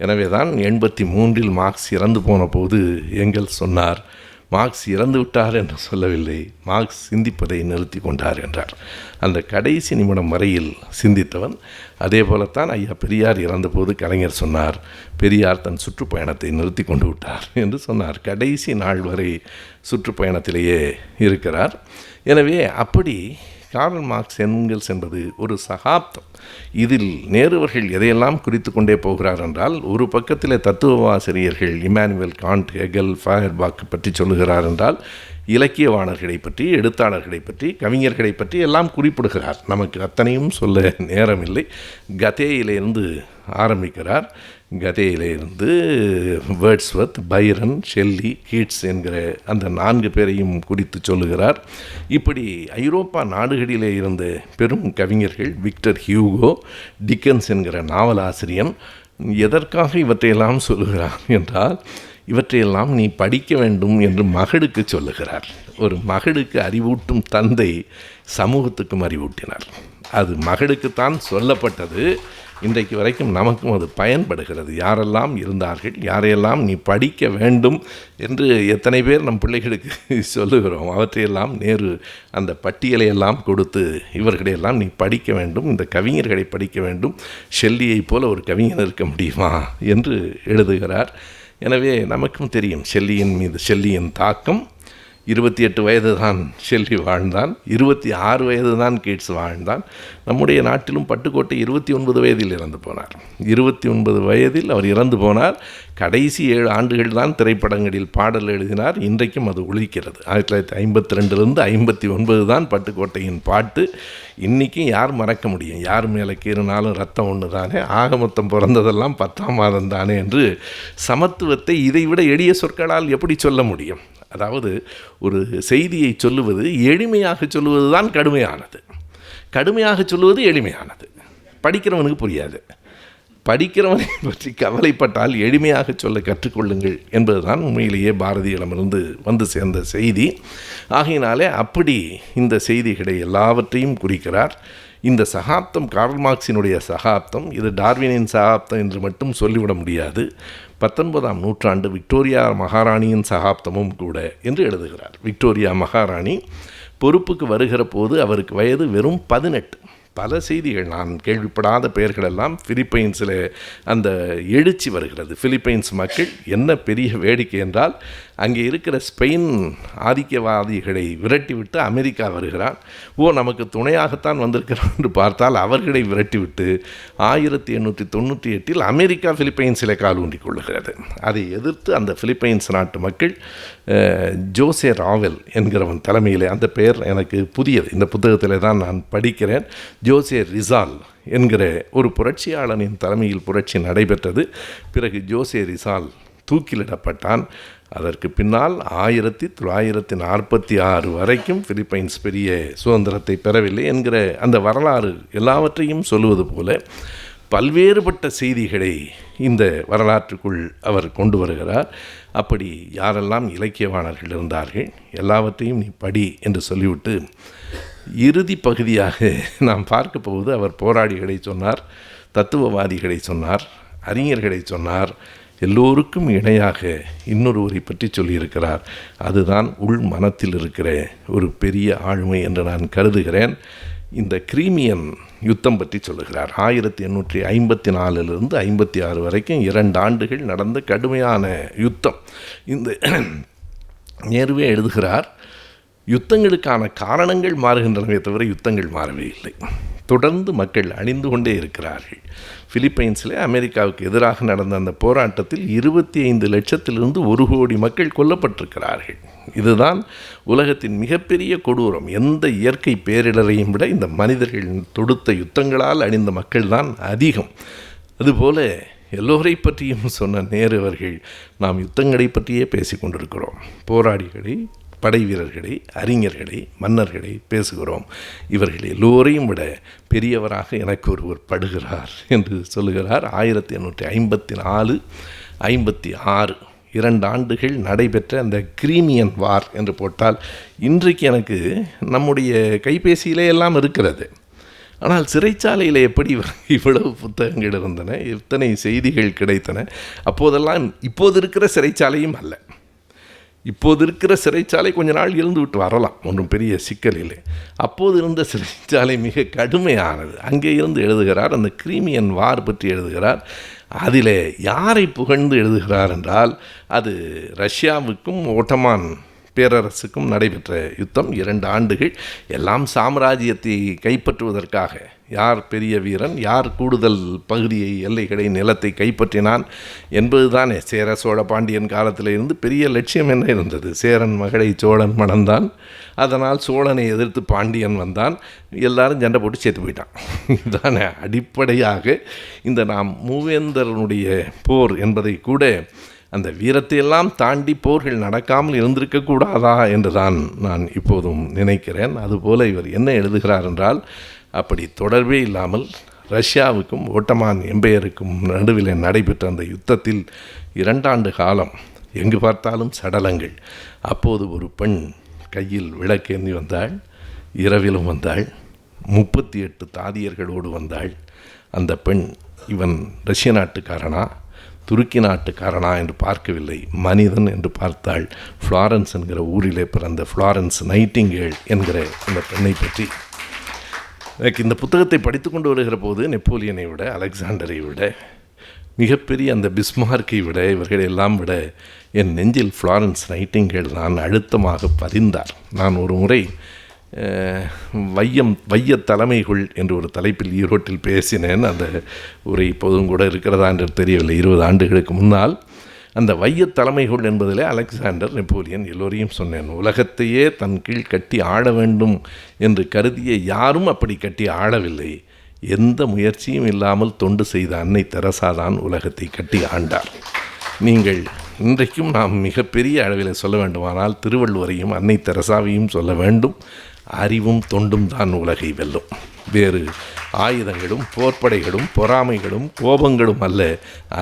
எனவே தான் 83 மார்க்ஸ் இறந்து போன போது எங்கெல்ஸ் சொன்னார், மார்க்ஸ் இறந்து விட்டார் என்று சொல்லவில்லை, மார்க்ஸ் சிந்திப்பதை நிறுத்தி கொண்டார் என்றார். அந்த கடைசி நிமிடம் வரையில் சிந்தித்தவன். அதே போலத்தான் ஐயா பெரியார் இறந்தபோது கலைஞர் சொன்னார், பெரியார் தன் சுற்றுப்பயணத்தை நிறுத்தி கொண்டு விட்டார் என்று சொன்னார். கடைசி நாள் வரை சுற்றுப்பயணத்திலேயே இருக்கிறார். எனவே அப்படி கார்ல் மார்க்ஸ் எங்கெல்ஸ் என்பது ஒரு சகாப்தம். இதில் நேருவர்கள் எதையெல்லாம் குறித்து கொண்டே போகிறார் என்றால், ஒரு பக்கத்தில் தத்துவவாசிரியர்கள் இமானுவேல் காண்ட், ஹெகல், ஃபயர்பாக் பற்றி சொல்லுகிறார் என்றால், இலக்கியவாணர்களை பற்றி, எழுத்தாளர்களை பற்றி, கவிஞர்களை பற்றி எல்லாம் குறிப்பிடுகிறார். நமக்கு அத்தனையும் சொல்ல நேரமில்லை. கதேயிலிருந்து ஆரம்பிக்கிறார். கதையிலிருந்து வேர்ட்ஸ்வர்த், பைரன், ஷெல்லி, கீட்ஸ் என்கிற அந்த 4 பேரையும் குறித்து சொல்லுகிறார். இப்படி ஐரோப்பா நாடுகளிலே இருந்த பெரும் கவிஞர்கள், விக்டர் ஹியூகோ, டிக்கன்ஸ் என்கிற நாவலாசிரியன் எதற்காக இவற்றையெல்லாம் சொல்லுகிறார் என்றால், இவற்றையெல்லாம் நீ படிக்க வேண்டும் என்று மகளுக்கு சொல்லுகிறார். ஒரு மகளுக்கு அறிவூட்டும் தந்தை சமூகத்துக்கும் அறிவூட்டினார். அது மகளுக்குத்தான் சொல்லப்பட்டது. இன்றைக்கு வரைக்கும் நமக்கும் அது பயன்படுகிறது. யாரெல்லாம் இருந்தார்கள், யாரையெல்லாம் நீ படிக்க வேண்டும் என்று எத்தனை பேர் நம் பிள்ளைகளுக்கு சொல்லுகிறோம். அவற்றையெல்லாம் நேரு அந்த பட்டியலையெல்லாம் கொடுத்து, இவர்களையெல்லாம் நீ படிக்க வேண்டும், இந்த கவிஞர்களை படிக்க வேண்டும், ஷெல்லியைப் போல ஒரு கவிஞர் இருக்க முடியுமா என்று எழுதுகிறார். எனவே நமக்கும் தெரியும் ஷெல்லியின் மீது ஷெல்லியின் தாக்கம். 28 வயது தான் ஷெல்லி வாழ்ந்தான், 26 வயது தான் கீட்ஸ் வாழ்ந்தான். நம்முடைய நாட்டிலும் பட்டுக்கோட்டை 29 வயதில் இறந்து போனார். 29 வயதில் அவர் இறந்து போனார். கடைசி 7 ஆண்டுகள் தான் திரைப்படங்களில் பாடல் எழுதினார். இன்றைக்கும் அது ஒலிக்கிறது. 1952 59 தான் பட்டுக்கோட்டையின் பாட்டு. இன்றைக்கும் யார் மறக்க முடியும்? யார் மேலே கீறினாலும் ரத்தம் ஒன்று தானே, ஆக மொத்தம் பிறந்ததெல்லாம் 10ஆம் மாதம் தானே என்று சமத்துவத்தை இதைவிட எளிய சொற்களால் எப்படி சொல்ல முடியும்? அதாவது ஒரு செய்தியை சொல்லுவது எளிமையாக சொல்லுவது தான் கடுமையானது, கடுமையாக சொல்லுவது எளிமையானது. படிக்கிறவனுக்கு புரியாது. படிக்கிறவனை பற்றி கவலைப்பட்டால் எளிமையாக சொல்ல கற்றுக்கொள்ளுங்கள் என்பதுதான் உண்மையிலேயே பாரதியிடமிருந்து வந்து சேர்ந்த செய்தி. ஆகையினாலே அப்படி இந்த செய்திகளை எல்லாவற்றையும் குறிக்கிறார். இந்த சகாப்தம் கார்ல் மார்க்ஸினுடைய சகாப்தம், இது டார்வினின் சகாப்தம் என்று மட்டும் சொல்லிவிட முடியாது. 19ஆம் நூற்றாண்டு விக்டோரியா மகாராணியின் சகாப்தமும் கூட என்று எழுதுகிறார். விக்டோரியா மகாராணி பொறுப்புக்கு வருகிற போது அவருக்கு வயது வெறும் 18. பல செய்திகள், நான் கேள்விப்படாத பெயர்களெல்லாம் பிலிப்பைன்ஸில் அந்த எழுச்சி வருகிறது. பிலிப்பைன்ஸ் மக்கள் என்ன பெரிய வேடிக்கை என்றால், அங்கே இருக்கிற ஸ்பெயின் ஆதிக்கவாதிகளை விரட்டிவிட்டு அமெரிக்கா வருகிறான். நமக்கு துணையாகத்தான் வந்திருக்கிறான் என்று பார்த்தால் அவர்களை விரட்டிவிட்டு 1898 அமெரிக்கா பிலிப்பைன்ஸில் கால் ஊன்றி கொள்ளுகிறது. அதை எதிர்த்து அந்த பிலிப்பைன்ஸ் நாட்டு மக்கள் ஜோசே ராவெல் என்கிறவன் தலைமையில், அந்த பெயர் எனக்கு புதியது, இந்த புத்தகத்தில் தான் நான் படிக்கிறேன், ஜோசே ரிசால் என்கிற ஒரு புரட்சியாளனின் தலைமையில் புரட்சி நடைபெற்றது. பிறகு ஜோசே ரிசால் தூக்கிலிடப்பட்டான். அதற்கு பின்னால் 1946 வரைக்கும் பிலிப்பைன்ஸ் பெரிய சுதந்திரத்தை பெறவில்லை என்கிற அந்த வரலாறு எல்லாவற்றையும் சொல்லுவது போல பல்வேறுபட்ட செய்திகளை இந்த வரலாற்றுக்குள் அவர் கொண்டு வருகிறார். அப்படி யாரெல்லாம் இலக்கியவாணர்கள் இருந்தார்கள் எல்லாவற்றையும் நீ படி என்று சொல்லிவிட்டு இறுதி பகுதியாக நாம் பார்க்க போவது, அவர் போராளிகளை சொன்னார், தத்துவவாதிகளை சொன்னார், அறிஞர்களை சொன்னார், எல்லோருக்கும் இணையாக இன்னொருவரை பற்றி சொல்லியிருக்கிறார். அதுதான் உள் மனத்தில் இருக்கிற ஒரு பெரிய ஆளுமை என்று நான் கருதுகிறேன். இந்த கிரீமியன் யுத்தம் பற்றி சொல்லுகிறார். 1854 56 வரைக்கும் 2 ஆண்டுகள் நடந்த கடுமையான யுத்தம். இந்த நேருவே எழுதுகிறார், யுத்தங்களுக்கான காரணங்கள் மாறுகின்றனவே தவிர யுத்தங்கள் மாறவே இல்லை. தொடர்ந்து மக்கள் அழிந்து கொண்டே இருக்கிறார்கள். பிலிப்பைன்ஸில் அமெரிக்காவுக்கு எதிராக நடந்த அந்த போராட்டத்தில் 25 லட்சத்திலிருந்து 1 கோடி மக்கள் கொல்லப்பட்டிருக்கிறார்கள். இதுதான் உலகத்தின் மிகப்பெரிய கொடூரம். எந்த இயற்கை பேரிடரையும் விட இந்த மனிதர்கள் தொடுத்த யுத்தங்களால் அழிந்த மக்கள் தான் அதிகம். அதுபோல எல்லோரை பற்றியும் சொன்ன நேரு அவர்கள், நாம் யுத்தங்களை பற்றியே பேசி கொண்டிருக்கிறோம். போராளிகளை, படை வீரர்களை, அறிஞர்களை, மன்னர்களை பேசுகிறோம். இவர்கள் எல்லோரையும் விட பெரியவராக எனக்கு ஒருவர் படுகிறார் என்று சொல்லுகிறார். 1854 56 2 ஆண்டுகள் நடைபெற்ற அந்த கிரீமியன் வார் என்று போட்டால் இன்றைக்கு எனக்கு நம்முடைய கைபேசியிலே எல்லாம் இருக்கிறது. ஆனால் சிறைச்சாலையில் எப்படி இவ்வளவு புத்தகங்கள் இருந்தன, எத்தனை செய்திகள் கிடைத்தன. அப்போதெல்லாம் இப்போது இருக்கிற சிறைச்சாலையும் அல்ல. இப்போது இருக்கிற சிறைச்சாலை கொஞ்ச நாள் இருந்து விட்டு வரலாம், ஒன்றும் பெரிய சிக்கல் இல்லை. அப்போது இருந்த சிறைச்சாலை மிக கடுமையானது. அங்கே இருந்து எழுதுகிறார், அந்த கிரீமியன் வார் பற்றி எழுதுகிறார். அதில் யாரை புகழ்ந்து எழுதுகிறார் என்றால், அது ரஷ்யாவுக்கும் ஓட்டமான் பேரரசுக்கும் நடைபெற்ற யுத்தம் 2 ஆண்டுகள். எல்லாம் சாம்ராஜ்யத்தை கைப்பற்றுவதற்காக. யார் பெரிய வீரன், யார் கூடுதல் பகுதியை, எல்லைகளை, நிலத்தை கைப்பற்றினான் என்பதுதானே சேர சோழ பாண்டியன் காலத்தில் இருந்து பெரிய லட்சியம் என்ன இருந்தது. சேரன் மகளை சோழன் மணந்தான், அதனால் சோழனை எதிர்த்து பாண்டியன் வந்தான், எல்லாரும் சண்டை போட்டு சேர்த்து போயிட்டான். இதுதானே அடிப்படையாக இந்த நாம் மூவேந்தரனுடைய போர் என்பதை கூட அந்த வீரத்தையெல்லாம் தாண்டி போர்கள் நடக்காமல் இருந்திருக்கக்கூடாதா என்று தான் நான் இப்போதும் நினைக்கிறேன். அதுபோல் இவர் என்ன எழுதுகிறார் என்றால், அப்படி தொடர்பே இல்லாமல் ரஷ்யாவுக்கும் ஓட்டமான் எம்பையருக்கும் நடுவில் நடைபெற்ற அந்த யுத்தத்தில் 2 ஆண்டு காலம் எங்கு பார்த்தாலும் சடலங்கள். அப்போது ஒரு பெண் கையில் விளக்கேந்தி வந்தாள், இரவிலும் வந்தாள், 38 தாதியர்களோடு வந்தாள். அந்த பெண் இவன் ரஷ்ய நாட்டுக்காரனா துருக்கி நாட்டுக்காரனா என்று பார்க்கவில்லை, மனிதன் என்று பார்த்தாள். ஃப்ளாரன்ஸ் என்கிற ஊரிலே பிறந்த ஃப்ளாரன்ஸ் நைட்டிங்கேல் என்கிற இந்த பெண்ணை பற்றி எனக்கு இந்த புத்தகத்தை படித்து கொண்டு வருகிற போது நெப்போலியனை விட, அலெக்சாண்டரை விட, மிகப்பெரிய அந்த பிஸ்மார்க்கை விட, இவர்களை எல்லாம் விட என் நெஞ்சில் ஃப்ளாரன்ஸ் நைட்டிங்கேல் தான் அழுத்தமாக பதிந்தார். நான் ஒரு முறை வைய தலைமைகள் என்று ஒரு தலைப்பில் ஈரோட்டில் பேசினேன். அந்த உரை இப்போதும் கூட இருக்கிறதா என்று தெரியவில்லை. 20 ஆண்டுகளுக்கு முன்னால் அந்த வைய தலைமைகள் என்பதிலே அலெக்சாண்டர், நெப்போலியன் எல்லோரையும் சொன்னேன். உலகத்தையே தன் கீழ் கட்டி ஆள வேண்டும் என்று கருதிய யாரும் அப்படி கட்டி ஆளவில்லை. எந்த முயற்சியும் இல்லாமல் தொண்டு செய்த அன்னை தெரசா தான் உலகத்தை கட்டி ஆண்டார். நீங்கள் இன்றைக்கும் நாம் மிகப்பெரிய அளவில் சொல்ல வேண்டுமானால் திருவள்ளுவரையும் அன்னை தெரசாவையும் சொல்ல வேண்டும். அறிவும் தொண்டும் தான் உலகை வெல்லும். வேறு ஆயுதங்களும் போர்ப்படைகளும் பொறாமைகளும் கோபங்களும் அல்ல,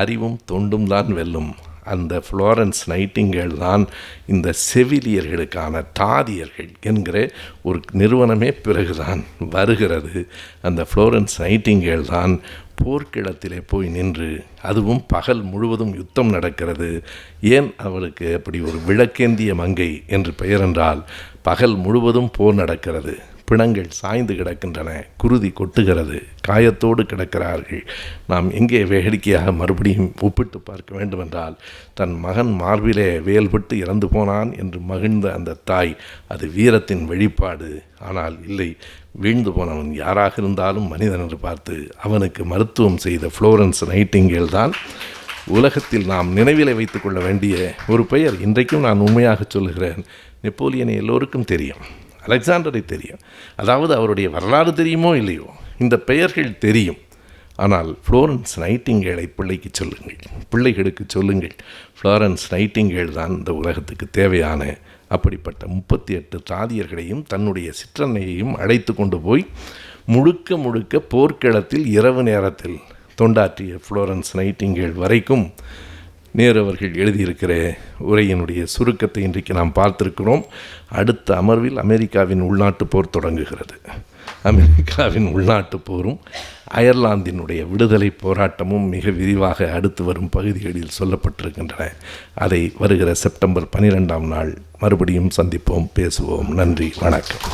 அறிவும் தொண்டும் தான் வெல்லும். அந்த ஃப்ளாரன்ஸ் நைட்டிங்கேல் தான் இந்த செவிலியர்களுக்கான தாதியர்கள் என்கிற ஒரு நிறுவனமே பிறகுதான் வருகிறது. அந்த ஃப்ளாரன்ஸ் நைட்டிங்கேல் தான் போர்க்களத்திலே போய் நின்று, அதுவும் பகல் முழுவதும் யுத்தம் நடக்கிறது. ஏன் அவளுக்கு அப்படி ஒரு விளக்கேந்திய மங்கை என்று பெயர் என்றால், பகல் முழுவதும் போர் நடக்கிறது, பிணங்கள் சாய்ந்து கிடக்கின்றன, குருதி கொட்டுகிறது, காயத்தோடு கிடக்கிறார்கள். நாம் எங்கே வேடிக்கையாக மறுபடியும் ஒப்பிட்டு பார்க்க வேண்டுமென்றால், தன் மகன் மார்பிலே வேல்பட்டு இறந்து போனான் என்று மகிழ்ந்த அந்த தாய், அது வீரத்தின் வெளிப்பாடு. ஆனால் இல்லை, வீழ்ந்து போனவன் யாராக இருந்தாலும் மனிதன் என்று பார்த்து அவனுக்கு மருத்துவம் செய்த ஃப்ளோரன்ஸ் நைட்டிங்கேல் தான் உலகத்தில் நாம் நினைவிலை வைத்து கொள்ள வேண்டிய ஒரு பெயர். இன்றைக்கும் நான் உண்மையாக சொல்லுகிறேன், நெப்போலியனை எல்லோருக்கும் தெரியும், அலெக்சாண்டரை தெரியும், அதாவது அவருடைய வரலாறு தெரியுமோ இல்லையோ, இந்த பெயர்கள் தெரியும். ஆனால் ஃப்ளோரன்ஸ் நைட்டிங்கேலை பிள்ளைகளுக்கு சொல்லுங்கள். ஃப்ளோரன்ஸ் நைட்டிங்கேல் தான் இந்த உலகத்துக்கு தேவையான அப்படிப்பட்ட 38 தாதியர்களையும் தன்னுடைய சிற்றன்னையையும் அழைத்து கொண்டு போய் முழுக்க போர்க்களத்தில் இரவு நேரத்தில் தொண்டாற்றிய ஃப்ளோரன்ஸ் நைட்டிங்கேல் வரைக்கும் நேரு அவர்கள் எழுதியிருக்கிற உரையினுடைய சுருக்கத்தை இன்றைக்கு நாம் பார்த்திருக்கிறோம். அடுத்த அமர்வில் அமெரிக்காவின் உள்நாட்டு போர் தொடங்குகிறது. அமெரிக்காவின் உள்நாட்டு போரும் அயர்லாந்தினுடைய விடுதலை போராட்டமும் மிக விரிவாக அடுத்து வரும் பகுதிகளில் சொல்லப்பட்டிருக்கின்றன. அதை வருகிற செப்டம்பர் 12ஆம் நாள் மறுபடியும் சந்திப்போம், பேசுவோம். நன்றி, வணக்கம்.